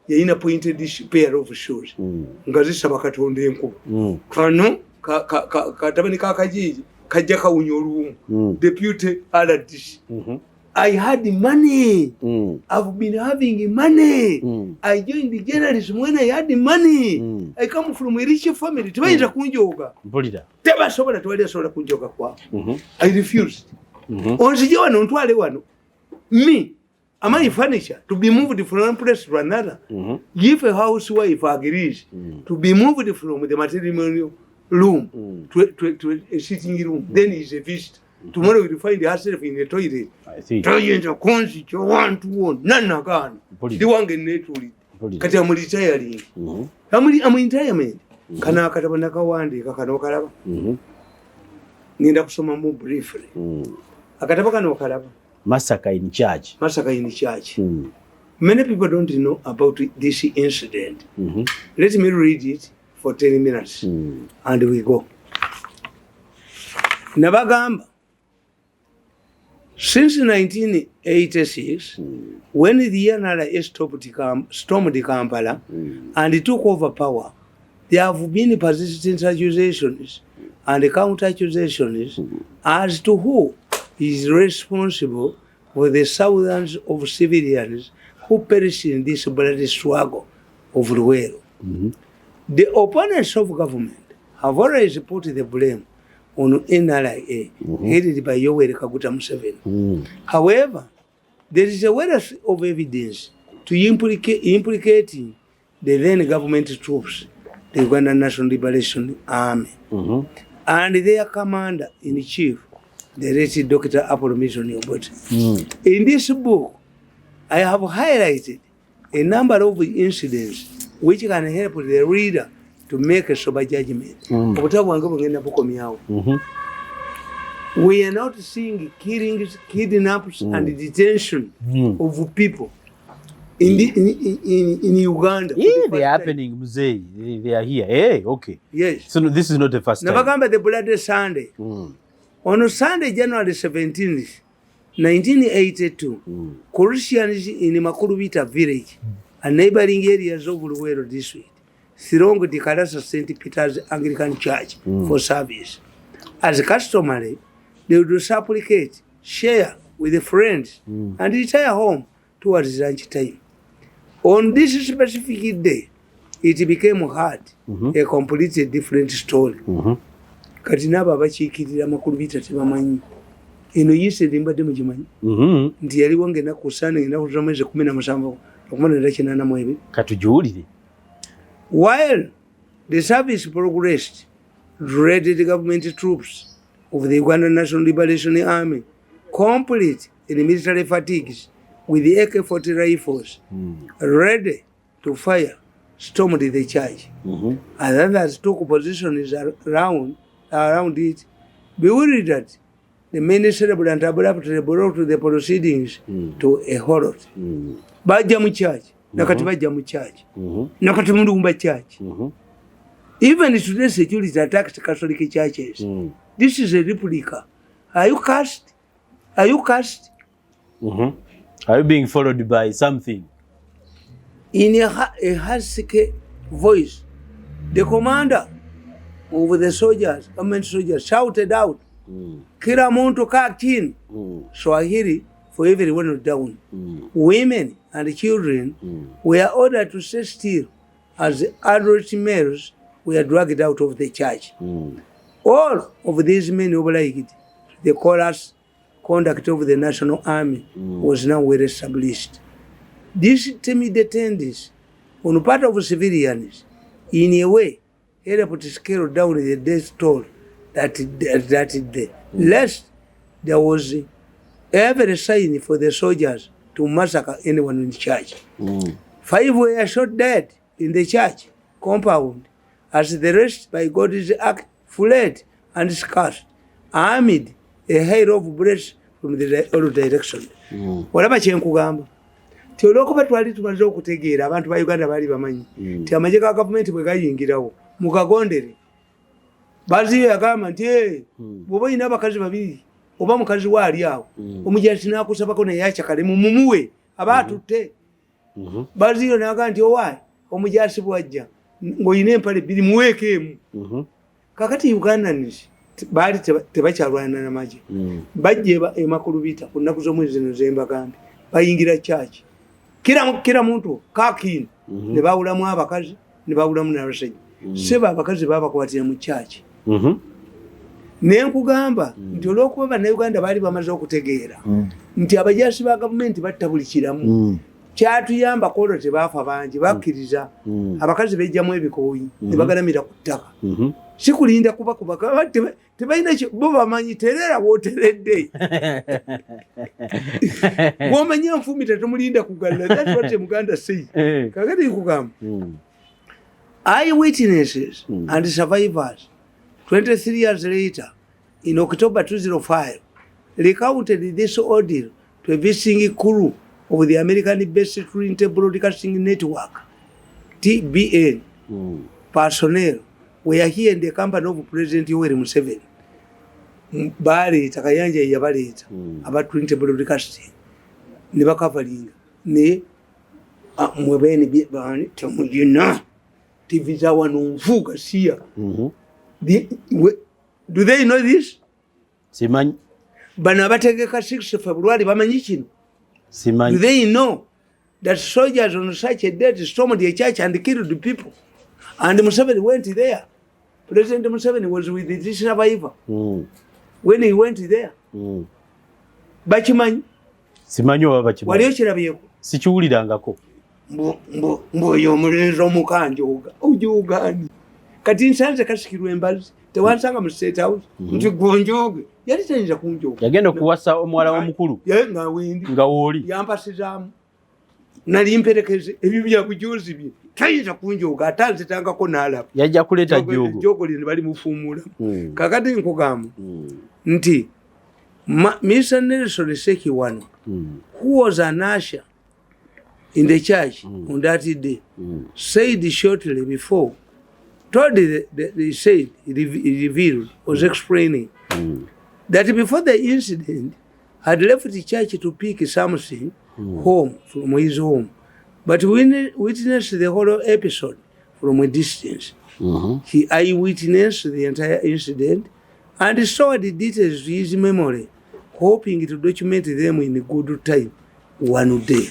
he appointed this pair of shoes. Ngazisa bakatonda enkuba. Kano katabani kakajiji kajja kawunya oluwumu. Deputy Aladis. I had money. I've been having money. I joined the journalism when I had money. I come from a rich family. Tebayinza kunjoga. Tebasobola tewali kunjoga kwa. I refused. Onzije wano ntwale wano. Me, am I furniture to be moved from one place to another? If a housewife agrees to be moved from the matrimonial room to a sitting room, then is a visit. Tomorrow you find herself in the toilet. I see. You want to want. None again. The one get naturally. Kati I'm retiring. I'm retirement. Kana katabana kawandi kakano kalaba. Ninda kusoma mu briefly. Akataba kano kalaba. Massacre in charge. Massacre in charge. Many people don't know about this incident. Let me read it for 10 minutes and we go. Nabagamba. Since 1986, when the NRA stormed Kampala and took over power, there have been persistent accusations and counter-accusations as to who is responsible for the thousands of civilians who perished in this bloody struggle of Luwero. The opponents of government have always put the blame on NRA, headed by Museveni. However, there is a wealth of evidence to implicating the then government troops, the Uganda National Liberation Army, and their commander-in-chief, the late Dr. Museveni. In this book, I have highlighted a number of incidents which can help the reader to make a sober judgment. We are not seeing killings, kidnaps, and detention of people in Uganda. Yeah, they are happening, Mzee. They are here. Hey, okay. Yes. So no, this is not the first time. Nabagamba the bloody Sunday. On Sunday, January 17th, 1982, Christians in Makurubita village, a neighboring areas of Luwero district, thronged the Karasa St. Peter's Anglican Church for service. As customary, they would supplicate, share with friends, and retire home towards lunch time. On this specific day, it became hard, a completely different story. Katina baba chikirira makuru bitatu bamanyi. Eno yise limbadde mujimanyi. Nti yali wange na kusana ngenda kuzameze 17 okumana kinana mwebe. Katujuulire. While the service progressed, dreaded government troops of the Uganda National Liberation Army, complete in military fatigues with the AK-40 rifles, ready to fire, stormed the church. And others took positions around it, bewildered. The many celebrant abruptly brought the proceedings to a horror. Bajja mu church. Nakati bajja mu church. Nakati mulumba church. Even today security attacks Catholic churches. This is a replica. Are you cursed? Are you cursed? Are you being followed by something? In a husky voice, the commander of the soldiers, government soldiers, shouted out, Kila muntu kaa chini. Swahili for everyone down. Women and children were ordered to stay still as adult males were dragged out of the church. All of these men obliged. The chorus conduct of the National Army was now well established. This timid tendency on the part of civilians, in a way, helped to scale down the death toll that day. Lest there was every sign for the soldiers to massacre anyone in the church. 5 were shot dead in the church compound, as the rest, by God's act, fled and scarced, amid a hail of bullets from all directions. Walaba kyenkugamba ti olwokuba twali tumaze okutegeera abantu ba Uganda bali bamanyi ti amagye ga gavumenti bwe gayingirawo mukagondere. Baziyo yagamba nti bw'oba olina abakazi babiri oba mukazi waali awo omujaasi n'akusabako naye akyakale mumuwe aba atutte. Baziyo n'agamba nti owaayi omujaasi bw'ajja ng'olina empale bbiri muweeko emu. Kakati Ugandans baali tebakyalwana n'amagye bajja emakulubita ku nnaku z'omwezi zino zembagambe bayingira kyaki kira muntu kakini ne bawulamu abakazi ne bawulamu n'abasajja seba abakazi babakwatira mu kyaki nenkugamba nti olw'okuba bannayuganda baali bamaze okutegeera nti abajaasi ba gavumenti batta buli kiramu kyatuyamba kolwo tebaafa bangi bakkiriza abakazi bejjamu ebikooyi ne bagalamira ku ttaka sikulinda kubakuba tebalina bo bamanyi terera wooteredde bwomanya nfumita temulinda kugalira that's what Muganda says kakati nkugamba eyewitnesses and survivors 23 years later in October 2005 recounted this ordeal to a visiting crew of the American-based Trinity Broadcasting Network TBN personnel were here in the company of President Yoweri Museveni. Baleeta Kayanja yabaleeta aba Trinity Broadcasting ne bakavalinga ne mwebeni bani temujina TV za wano nfuga siya. Do they know this? Simanyi. Bano abategeka 6 February bamanyi kino? Simanyi. Do they know that soldiers on such a date stormed the church and killed the people? And Museveni went there. President Museveni was with the survivor. When he went there. Bakimanyi? Simanyi oba bakimanyi. Wali okirabyeko? Sikiwulirangako. Mboyo omulenzi omukanje ojugaani. Kati nsanze kasikirwa embazi. Tewansanga mu State House. Nti gonjoge. Yali tayinza kunjoga. Yagenda okuwasa omuwala w'omukulu. Nga wendi. Nga wooli. Yampasizaamu. Nali mperekeze ebyo byabujuzi bye. Tayinza kunjoga atanzitangako n'alaba. Yajja kuleeta jogo. Jogo lino bali mufuumula. Kakati nkugamba nti Mr. Nelson Sekiwano, who was an usher in the church on that day, said shortly before, told he said, he revealed, was explaining that before the incident, had left the church to pick something home from his home, but witnessed the whole episode from a distance. He eyewitnessed the entire incident and stored the details to his memory, hoping to document them in a good time one day.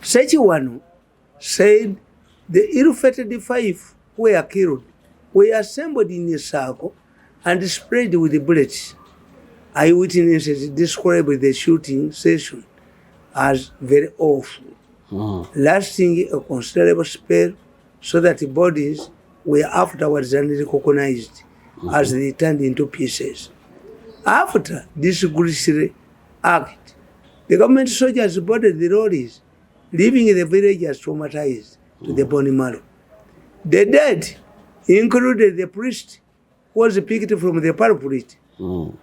Sekiwano said the ill-fated 5 who were killed were assembled in Ssaako and sprayed with the bullets. Eyewitnesses described the shooting session as very awful, lasting a considerable spell, so that the bodies were afterwards unrecognized as they turned into pieces. After this grisly act, the government soldiers boarded the lorries, leaving the villagers traumatized to the bone marrow. The dead included the priest who was picked from the pulpit.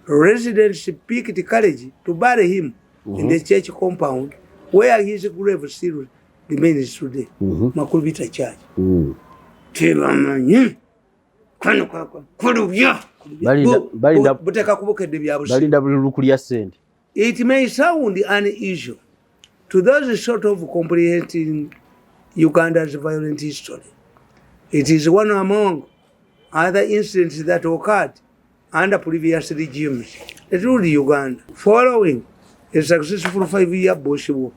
Residents picked courage to bury him in the church compound, where his grave still remains today. Makulubita Church. It may sound unusual to those sort of comprehending Uganda's violent history. It is one among other incidents that occurred under previous regimes that ruled Uganda following a successful 5-year Bush war.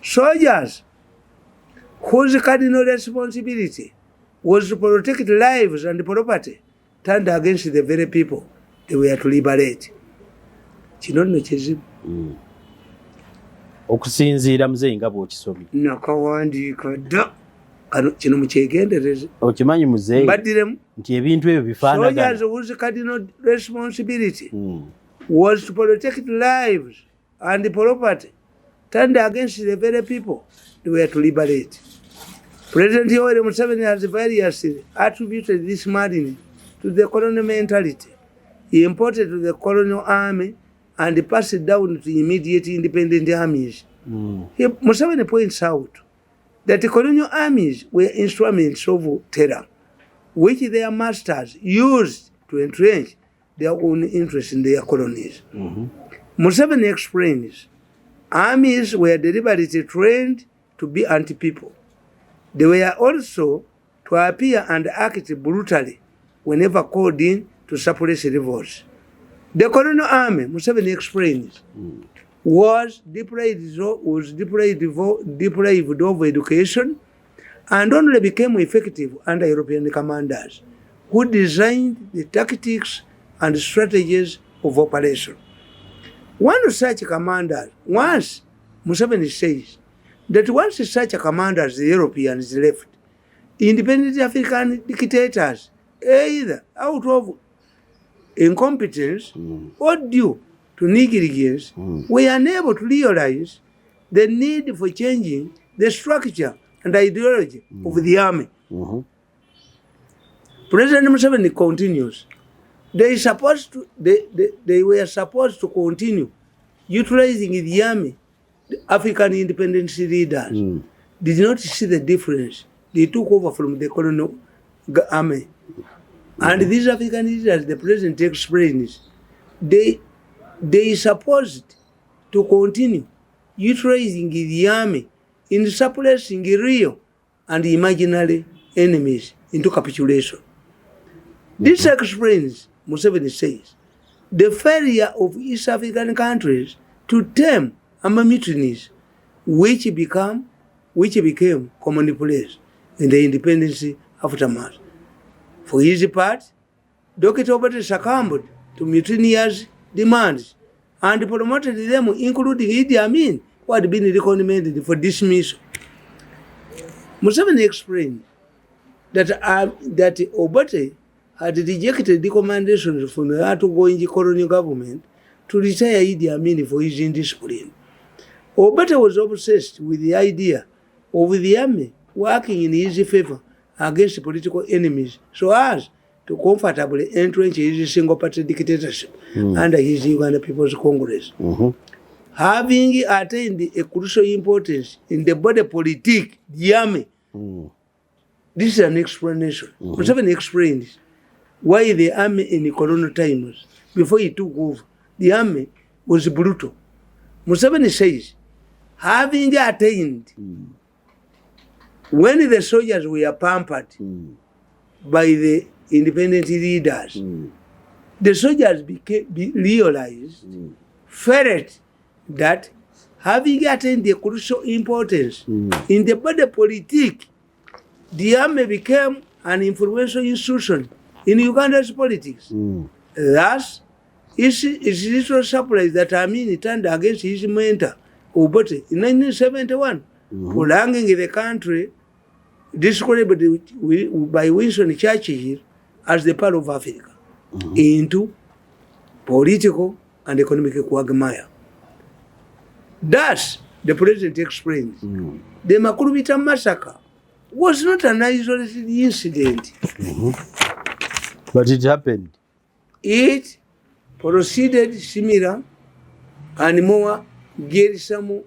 Soldiers whose cardinal responsibility was to protect lives and property turned against the very people they were to liberate. Kino nno kizibu. Okusinziira muzeeyi nga bw'okisomye. Nakawandiika dda. Kino mukyegendereze. Okimanyi muzeeyi mbaddiremu nti ebintu ebyo bifaanagana. Soldiers whose cardinal responsibility was to protect lives and property turned against the very people they were to liberate. President Yoweri Museveni has variously attributed this madness to the colonial mentality he imported to the colonial army and passed it down to immediate independent armies. Museveni points out that the colonial armies were instruments of terror, which their masters used to entrench their own interests in their colonies. Museveni explains, armies were deliberately trained to be anti-people. They were also to appear and act brutally whenever called in to suppress revolts. The colonial army, Museveni explains, was deprived of education and only became effective under European commanders who designed the tactics and strategies of operation. One of such commanders, once Museveni says that once such commanders, the Europeans left, independent African dictators, either out of incompetence or due to negligence, were unable to realize the need for changing the structure and ideology of the army. President Museveni continues, they were supposed to continue utilizing the army. The African independence leaders did not see the difference. They took over from the colonial army. And these African leaders, the president explains, they supposed to continue utilizing the army in suppressing real and imaginary enemies into capitulation. This explains, Museveni says, the failure of East African countries to tame armed mutinies, which became commonplace in the independence aftermath. For his part, Dr. Obote succumbed to mutineers' demands and promoted them, including Idi Amin, who had been recommended for dismissal. Museveni explained that Obote had rejected recommendations from the outgoing colonial government to retire Idi Amin for his indiscipline. Obote was obsessed with the idea of the army working in his favor against political enemies so as to comfortably entrench his single-party dictatorship under his Uganda People's Congress. Having attained a crucial importance in the body politic, the army, this is an explanation. Museveni explains why the army in colonial times, before he took over, the army was brutal. Museveni says, having attained, when the soldiers were pampered by the independent leaders, the soldiers realized, felt that having attained the crucial importance in the body politic, the army became an influential institution in Uganda's politics. Thus, it's little surprise that Amin turned against his mentor, Obote, in 1971, prolonging the country described by Winston Churchill as the Pearl of Africa into political and economic quagmire. Thus, the president explains, the Makurubita massacre was not an isolated incident. But it happened. It proceeded similar and more gruesome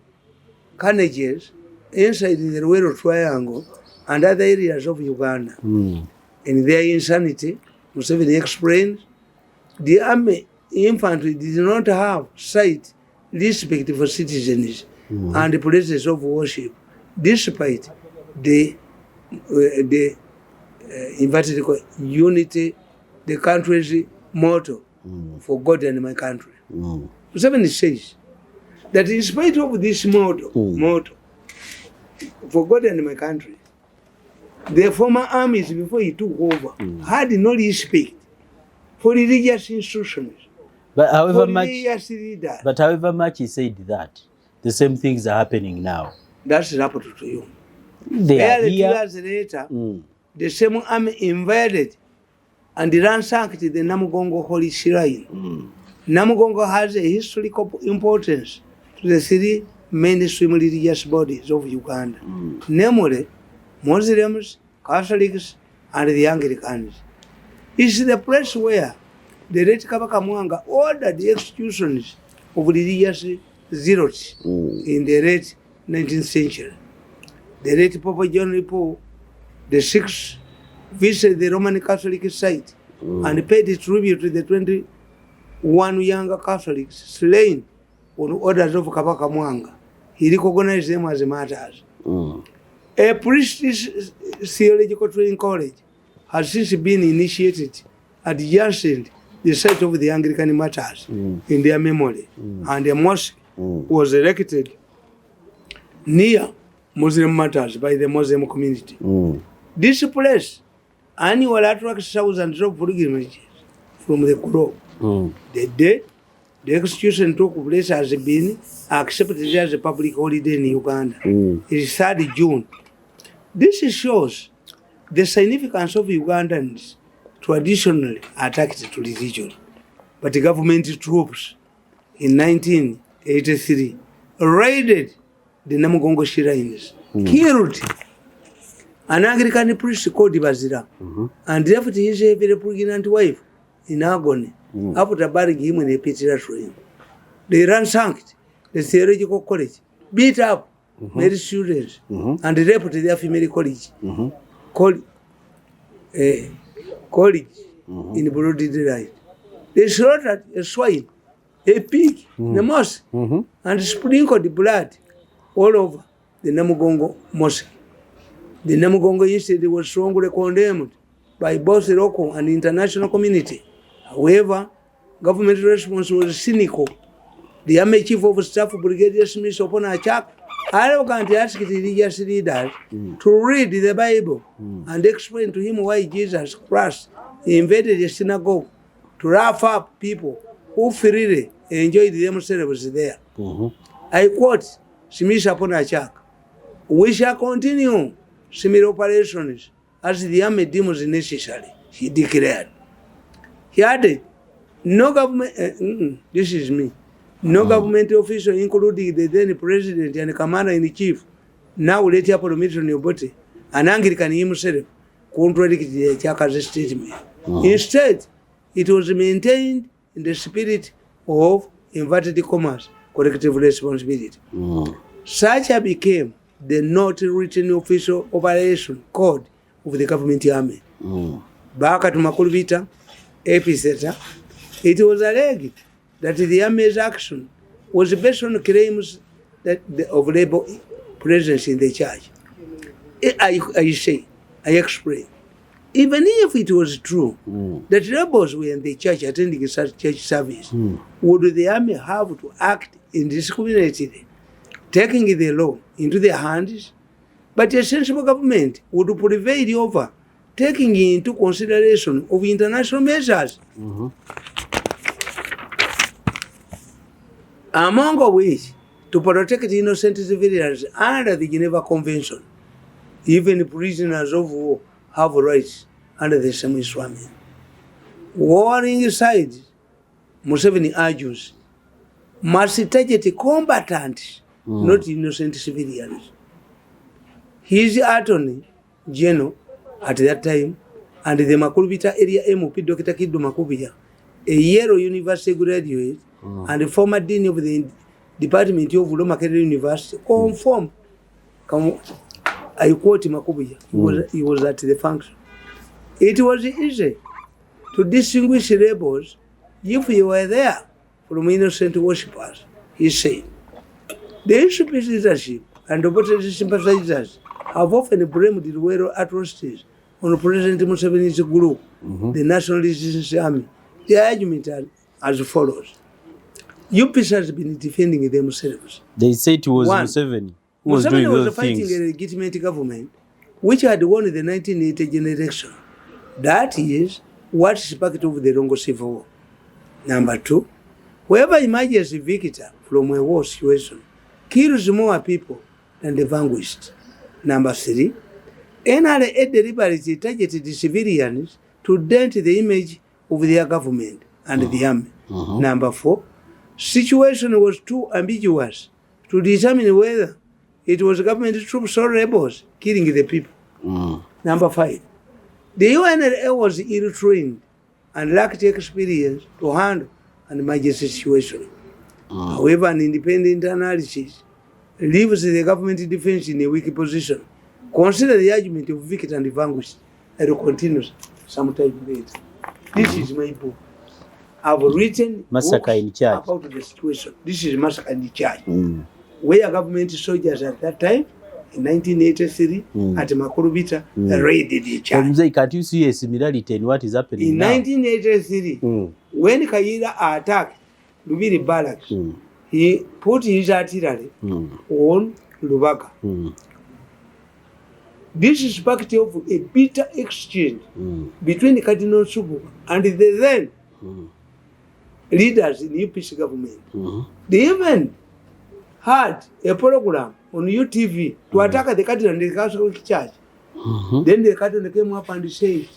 carnages inside the Rural Triangle and other areas of Uganda. In their insanity, Museveni explains, the army infantry did not have sight, respect for citizens and places of worship, despite the inverted unity, the country's motto, for God and my country. Museveni says that in spite of this motto, for God and my country, the former armies before he took over had no respect for religious institutions. But however much he said that, the same things are happening now. That's happened to you. They are here. Years later, the same army invaded and ransacked the Namugongo Holy Shrine. Namugongo has a historical importance to the three mainstream religious bodies of Uganda, namely Muslims, Catholics, and the Anglicans. It's the place where the late Kabaka Mwanga ordered the executions of religious zealots in the late 19th century. The late Pope John Paul VI visited the Roman Catholic site and paid tribute to the 21 younger Catholics slain on orders of Kabaka Mwanga. He recognized them as martyrs. A priest's theological training college has since been initiated adjacent the site of the Anglican martyrs in their memory. And a mosque was erected near Muslim martyrs by the Muslim community. This place annually attracts thousands of pilgrims from the globe. The day the execution took place has been accepted as a public holiday in Uganda. It is 3rd June. This shows the significance of Ugandans traditionally attached to religion. But the government troops in 1983 raided the Namugongo shrines, killed an Anglican priest called Bazira, and left his very pregnant wife in agony after burying him in a pit train. They ransacked the theological college, beat up many students, and raped their female college in broad daylight. They slaughtered a swine, a pig, the mosque, and sprinkled blood all over the Namugongo mosque. The Namugongo incident was strongly condemned by both the local and international community. However, government response was cynical. The Army Chief of Staff, Brigadier Smith, upon attack, arrogantly asked religious leaders to read the Bible and explain to him why Jesus Christ invaded the synagogue to rough up people who freely enjoyed themselves there. I quote Smith upon attack, "We shall continue similar operations as the army deems necessary," he declared. He added, "No government, this is me, no government official, including the then president and commander-in-chief, now later Prometheus Obote, an Anglican himself, contradicted the attacker's statement. Instead, it was maintained in the spirit of inverted commas, collective responsibility. Such became the not written official operation code of the government army. Back at Makulvita epicenter, it was alleged that the army's action was based on claims that of labor presence in the church. I explain. Even if it was true that rebels were in the church attending such church service, would the army have to act indiscriminately, taking the law into their hands? But a sensible government would prevail over taking into consideration of international measures, among which to protect innocent civilians under the Geneva Convention. Even prisoners of war have rights under the same instrument. Warring sides, Museveni argues, must target combatants, not innocent civilians. His attorney general at that time, and the Makulvita area MP Dr. Kiddo Makubia, a Yale University graduate and former dean of the Department of Law Makerere University, confirmed. I quote Makubia, he was at the function. It was easy to distinguish rebels if you were there from innocent worshippers, he said. The issue leadership and opposition sympathizers have often blamed the Luwero atrocities on President Museveni's group, the National Resistance Army. The argument are as follows. UPS has been defending themselves. They say it was Museveni who was doing those things. Museveni was fighting a legitimate government which had won the 1980 general election. That is what sparked off the Rongo Civil War. Number two, whoever emerges a victor from a war situation kills more people than the vanquished. Number three, NRA deliberately targeted the civilians to dent the image of their government and the army. Number four, situation was too ambiguous to determine whether it was government troops or rebels killing the people. Number five, the UNRA was ill-trained and lacked experience to handle an emergency situation. However, an independent analysis leaves the government defense in a weak position. Consider the argument of victor and vanquished. I will continue sometime later. This is my book. I've written Massacre in Church about the situation. This is Massacre in the Church, where government soldiers at that time in 1983 at Makurubita raided the church. Can't you see a similarity in what is happening in now? 1983, when Kayiira attacked Lubiri barracks, he put his artillery on Lubaga. This is part of a bitter exchange between the Cardinal Subuga and the then leaders in the UPC government. They even had a program on UTV to attack the Cardinal and the Catholic Church. Then the Cardinal came up and said,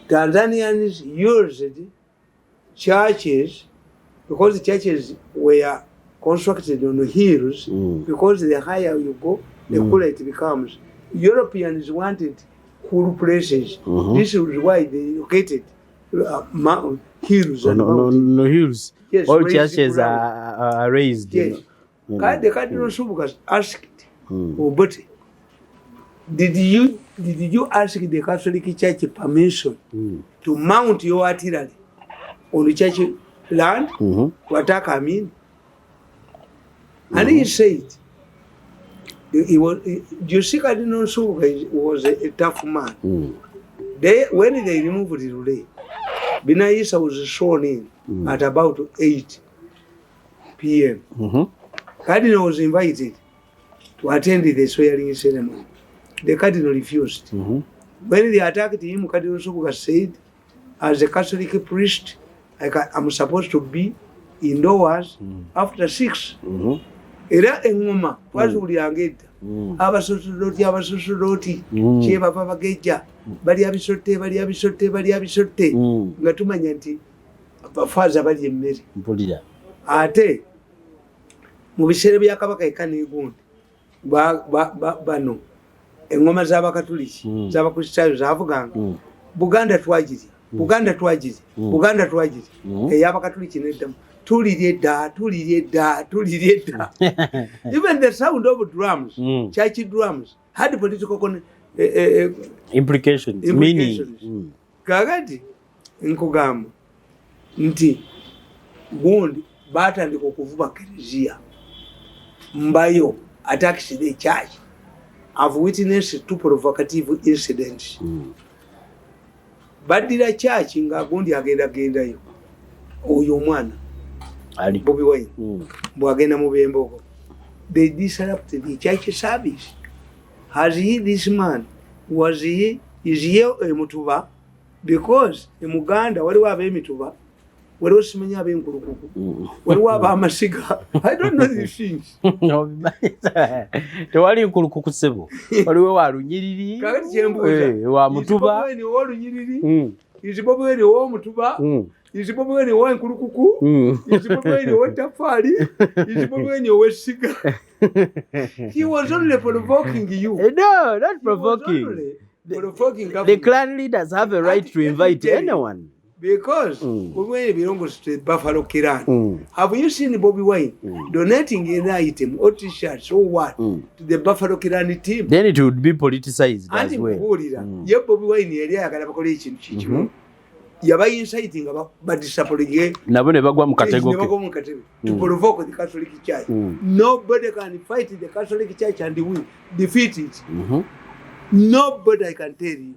Tanzanians used churches because the churches were constructed on the hills, because the higher you go, the cooler it becomes. Europeans wanted cool places. This is why they located hills. No hills. Yes, all churches are raised. Yes. The Cardinal Subuga asked, but did you ask the Catholic Church permission to mount your artillery on the church land to attack Amin? And he said, Cardinal Subuga was a tough man. When they removed the relay, M.i.S.O was sworn in at about 8 p.m. Cardinal was invited to attend the swearing ceremony. The Cardinal refused. When they attacked him, Cardinal Subuga said, as a Catholic priest, I'm supposed to be indoors after 6. Era engoma wazuli angeda abasosodoti cheba papa geja bali abisotte nga tumanya nti abafaza bali emmere mpulira ate mu biseera bya kabaka ekane gundi bano engoma z'abakatuliki z'abakristaayo zavuganga Buganda twagiri ey'abakatuliki neddamu tulirye dda. Even the sound of drums, church drums, had political implications. Meaning. Kakati nkugamba nti gundi batandika okuvuba kereziya mbayo attacks the church. I've witnessed 2 provocative incidents. Badira church nga gundi agenda yo oyo mwana Bobby Wine, Bwagena Mubembo. They disrupted the church service. Has he, this man, is he a Mutuba? Because in Muganda, what do I have Mituba? What was Manya Enkulu? What do I have Masiga? I don't know these things. No, the one in Kulukusevo. What do I Yiri? Mutuba? Is Bobby the war Mutuba? Is Bobby the war in Kuluku? Is Bobby the war Tafari? Is Bobby the war Siga? He was only provoking you. No, not provoking. The clan leaders have a right to invite anyone. Because when belongs to Buffalo Kiran, have you seen Bobby Wine donating an item or t-shirts or what to the Buffalo Kiran team? Then it would be politicized as well. Yeah, Bobby Wine area got a college. Yaba inciting about but disappointing. Never go to provoke the Catholic Church. Nobody can fight the Catholic Church and win, defeat it. Nobody can tell you.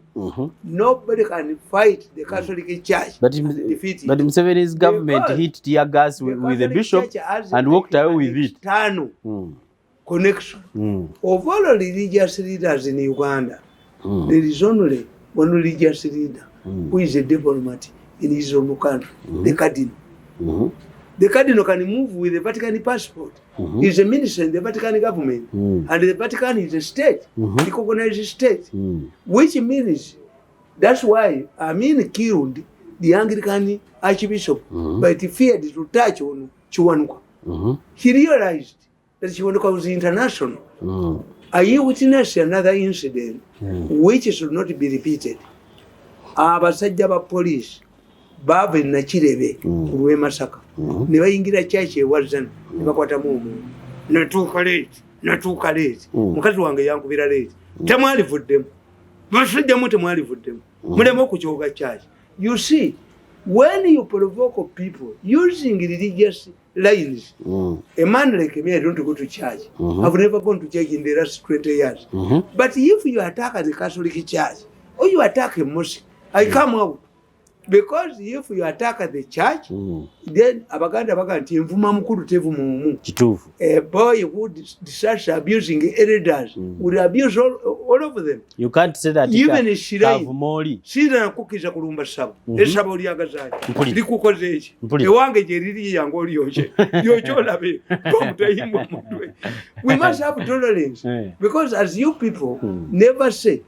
Nobody can fight the Catholic Church. But Museveni's government hit tear gas with the bishop and walked away with it. Connection of all religious leaders in Uganda. There is only one religious leader who is a diplomat in his own country, the Cardinal. The Cardinal can move with the Vatican passport. He is a minister in the Vatican government. And the Vatican is a state, recognized state. Which means, that's why Amin killed the Anglican Archbishop, but he feared to touch on Chiwanuka. He realized that Chiwanuka was international. I witnessed another incident which should not be repeated. Abasajja police bave na Kirebe kuwe Masaka ne bayingira church ewazana ne bakwata mu natuuka late mukazi wange yankubira late temwali vuddemu basajja mu temwali vuddemu mulemo kuchoga church. You see, when you provoke people using religious lines. A man like me, I don't go to church. I've never gone to church in the last 20 years. But if you attack the Catholic Church or you attack a mosque, I come out. Because if you attack the church, then abaganda baganti mvuma mukulu tevu mumu. A boy who starts abusing elders will abuse all of them. You can't say that. Even Shirina kukiza kulumba sabu. Esabo lyagazali. Likukoze echi. Ewange je liri yango lyoche. Lyocho labe. We must have tolerance. Because as you people never say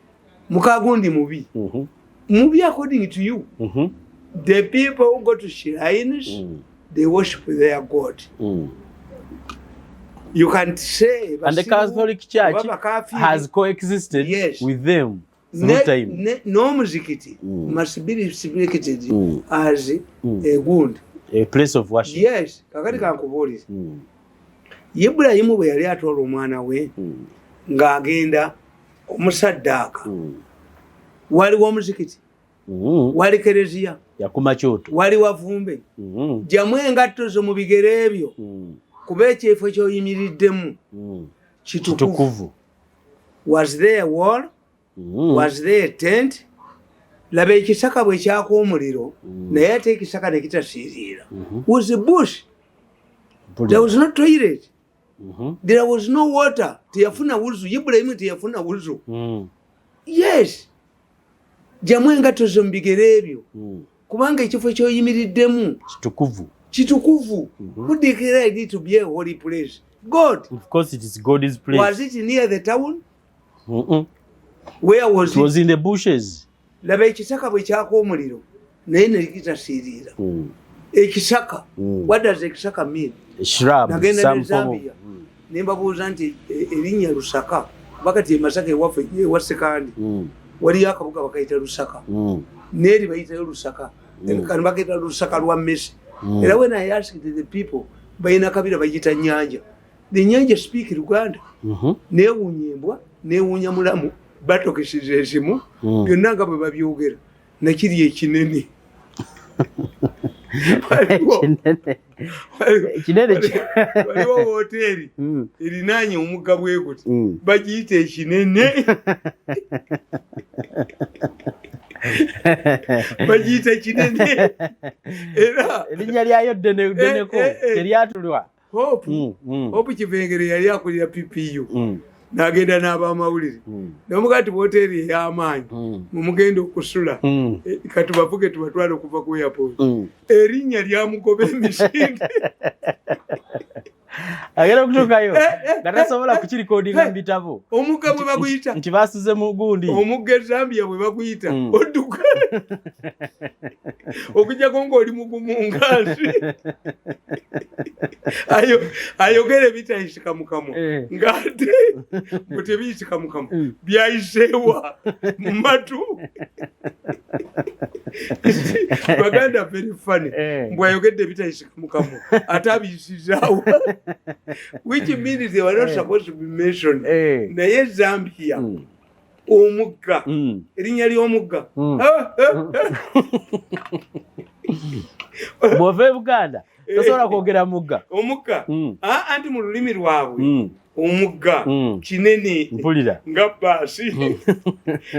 mukagundi mubi. Mubi according to you. The people who go to shrines, they worship their God. You can't say. And the Catholic Church has coexisted with them through time. No muzikiti must be respected as a good. A place of worship. Yes. Kakati kankubulira. Ibrahimu bwe yali atwala omwana we ng'agenda omusaddaaka. Waliwo omuzikiti. Wali kereziya. Yakuma kyoto. Wali wavumbe. Jamu engatto zo mu bigere ebyo. Kuba ekyefo ky'oyimiriddemu. Kitukuvu. Was there a wall? Was there a tent? Laba ekisaka bwe kyaka omuliro naye ate ekisaka ne kitasiiriira. Was a bush. There was no toilet. There was no water. Teyafuna wuzu. Ibrahimu teyafuna wuzu. Yes. Jamu engatto zo mu bigere ebyo. Kubanga ekifo ky'oyimiriddemu kitukuvu. Who declared it to be a holy place? God. Of course it is God's place. Was it near the town? Where was it? It was in the bushes. Laba ekisaka bwe kyaka omuliro naye ne kitasiiriira. Ekisaka. What does ekisaka mean? A shrub. Nagenda Zambia. Ne mbabuuza nti erinnya Lusaka bakati Masaka ewaffe ewa sekandi. Waliyo akabuga bakayita Lusaka. Neri bayitayo Lusaka. Kano bakayita Lusaka lwa Mmesi. Era when I asked the people, bayina kabira bayita Nyanja. The Nyanja speak Luganda. Neewuunya embwa, neewuunya mulamu, batokeseza esimu, byonna nga bwe babyogera. Nakiri ekinene. Waliwo hoteri erinaanye omugga bwe guti. Bagiyita ekinene. Bagiyita ekinene. Era erinnya lyayo ddeneko teryatulwa. Hope Kivengere yali akulira PPU. N'agenda n'Abamawulire. N'omugati hoteri ey'amaanyi mumugenda okusula katubavuge tubatwale okuva ku airport. Erinnya lyamugoba emisinde. Agenda okutuukayo nga tasobola kukirikodinga mu bitabo. Omugga bwe baguyita nti baasuze mu gundi. Omugga Zambia bwe baguyita odduka. Okujjako ng'oli mugumu ngansi. Ayogere bitayisika mukamu. Ng'ate bwe tebiyisika mukamu byayiseewa mu matu. Baganda very funny. Mbwe ayogedde bitayisika mukamu ate abiyisizaawo. Which means they were not supposed to be mentioned. Naye Zambia omugga erinnya ly'omugga bw'ova e Buganda tosobola kwogera mugga omugga anti mu lulimi lwabwe omugga kinene mpulira nga baasi.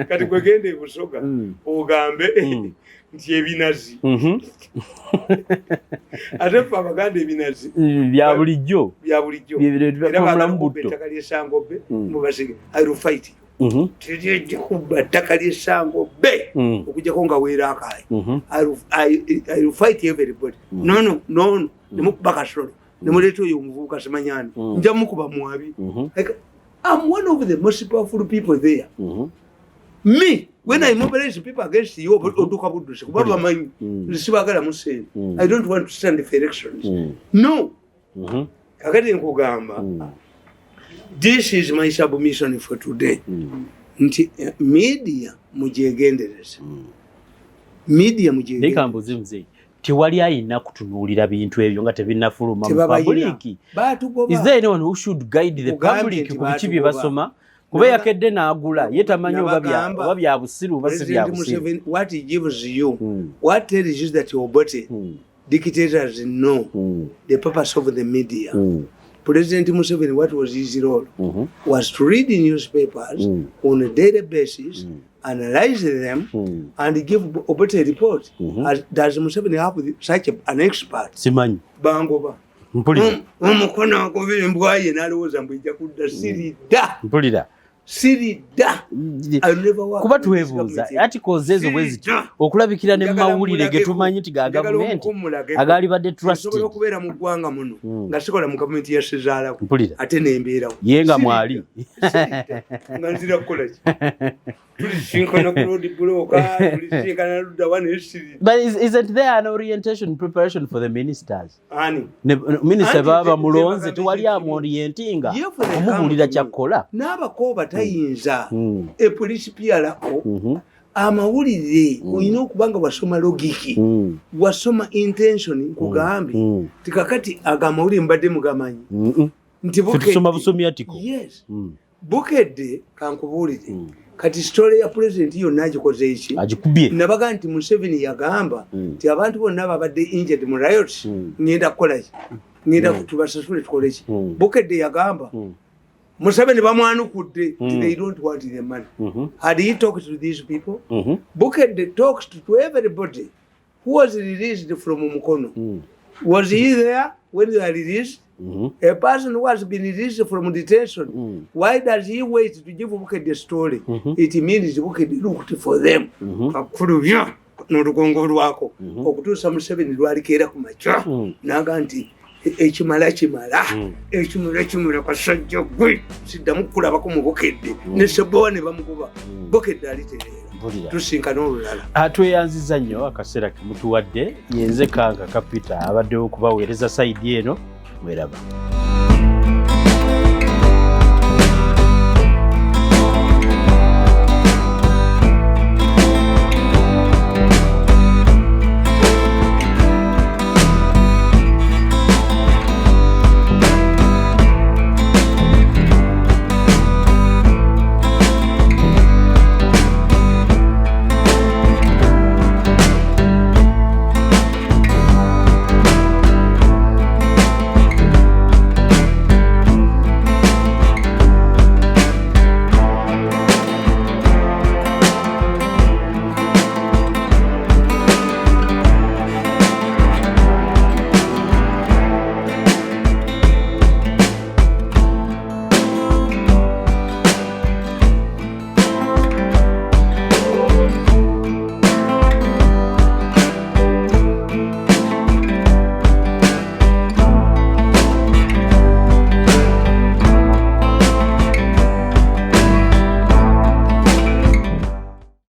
Kati gwegenda e Busoga ogambe nti ebinazi. Ate ffe Abaganda ebinazi bya bulijjo. Era ettaka ly'Essangobe mubasige I will fight you. Teryejja kubba ttaka ly'Essangobe okujjako nga weera akaayi. I will fight everybody. No. Nemukuba kasolo nemuleeta oyo omuvubuka Semanyani nja mukuba mwabi. I'm one of the most powerful people there. Me, when I mobilize people against you, oduka buddusi kuba bamanyi sibagala musente. I don't want to stand for elections. No. Kakati nkugamba this is my submission for today. Nti media mugyegendereza. Nekambuze mzee. Tewali ayina kutunuulira bintu ebyo nga tebinnafuluma mu public. Is there anyone who should guide the public ku biki bye basoma? Kuba yakedde n'agula ye tamanyi oba bya busiru oba si bya busiru. What he gives you, what tells you that your body dictators know the purpose of the media. President Museveni, what was his role? Was to read the newspapers on a daily basis, analyze them, and give a better report. Does Museveni have such an expert? Simanyi. Bangoba. Omukono akubira embwa ye n'alowooza mbu ejja kudda sirida. Mpulira. Sirida. Kuba twebuuza articles ezo bwe ziti okulabikira ne mawulire ge tumanyi nti ga gavumenti agali badde trusted. Nsobola okubeera mu ggwanga muno nga sikola mu gavumenti ya Sezaalako ate nembeerawo. Ye nga mwali. Nga nzira kukola ki? Tulisinkana ku road blocker, tulisinkana ludda wano sirida. But isn't there an orientation preparation for the ministers? Ani? Minister baba mulonze tewali amorientinga omubulira kyakkola. N'abakoba tayinza epolisi pyalako amawulire olina okuba nga wasoma logiki wasoma intention nkugambye tikakati agamawulire mbadde mugamanyi nti tusoma busomi article. Yes. Bukedde kankubuulire kati story ya president yonna agikoze iki agikubye nabaga nti Museveni yagamba nti abantu bonna babadde injured mu riot ngenda kukola ki ngenda kutubasasule tukole ki Bukedde yagamba Museveni bamwanukudde they don't want the money. Had he talked to these people? Bukedde talks to everybody who was released from Mukono. Was he there when they were released? A person who has been released from detention, why does he wait to give Bukedde the story? It means Bukedde looked for them. Kakulubya n'olugongo lwako okutuusa Museveni lwalikeera ku makya naga nti ekimala ekimala kasajja gwe siddamu kulabako mu Bukedde ne Sebowa ne bamukuba Bukedde alitereera tusinkana olulala. Tweyanziza nnyo akaseera kemutuwadde yenze Kanga Kapita abaddewo okubaweereza sayidi eno weraba.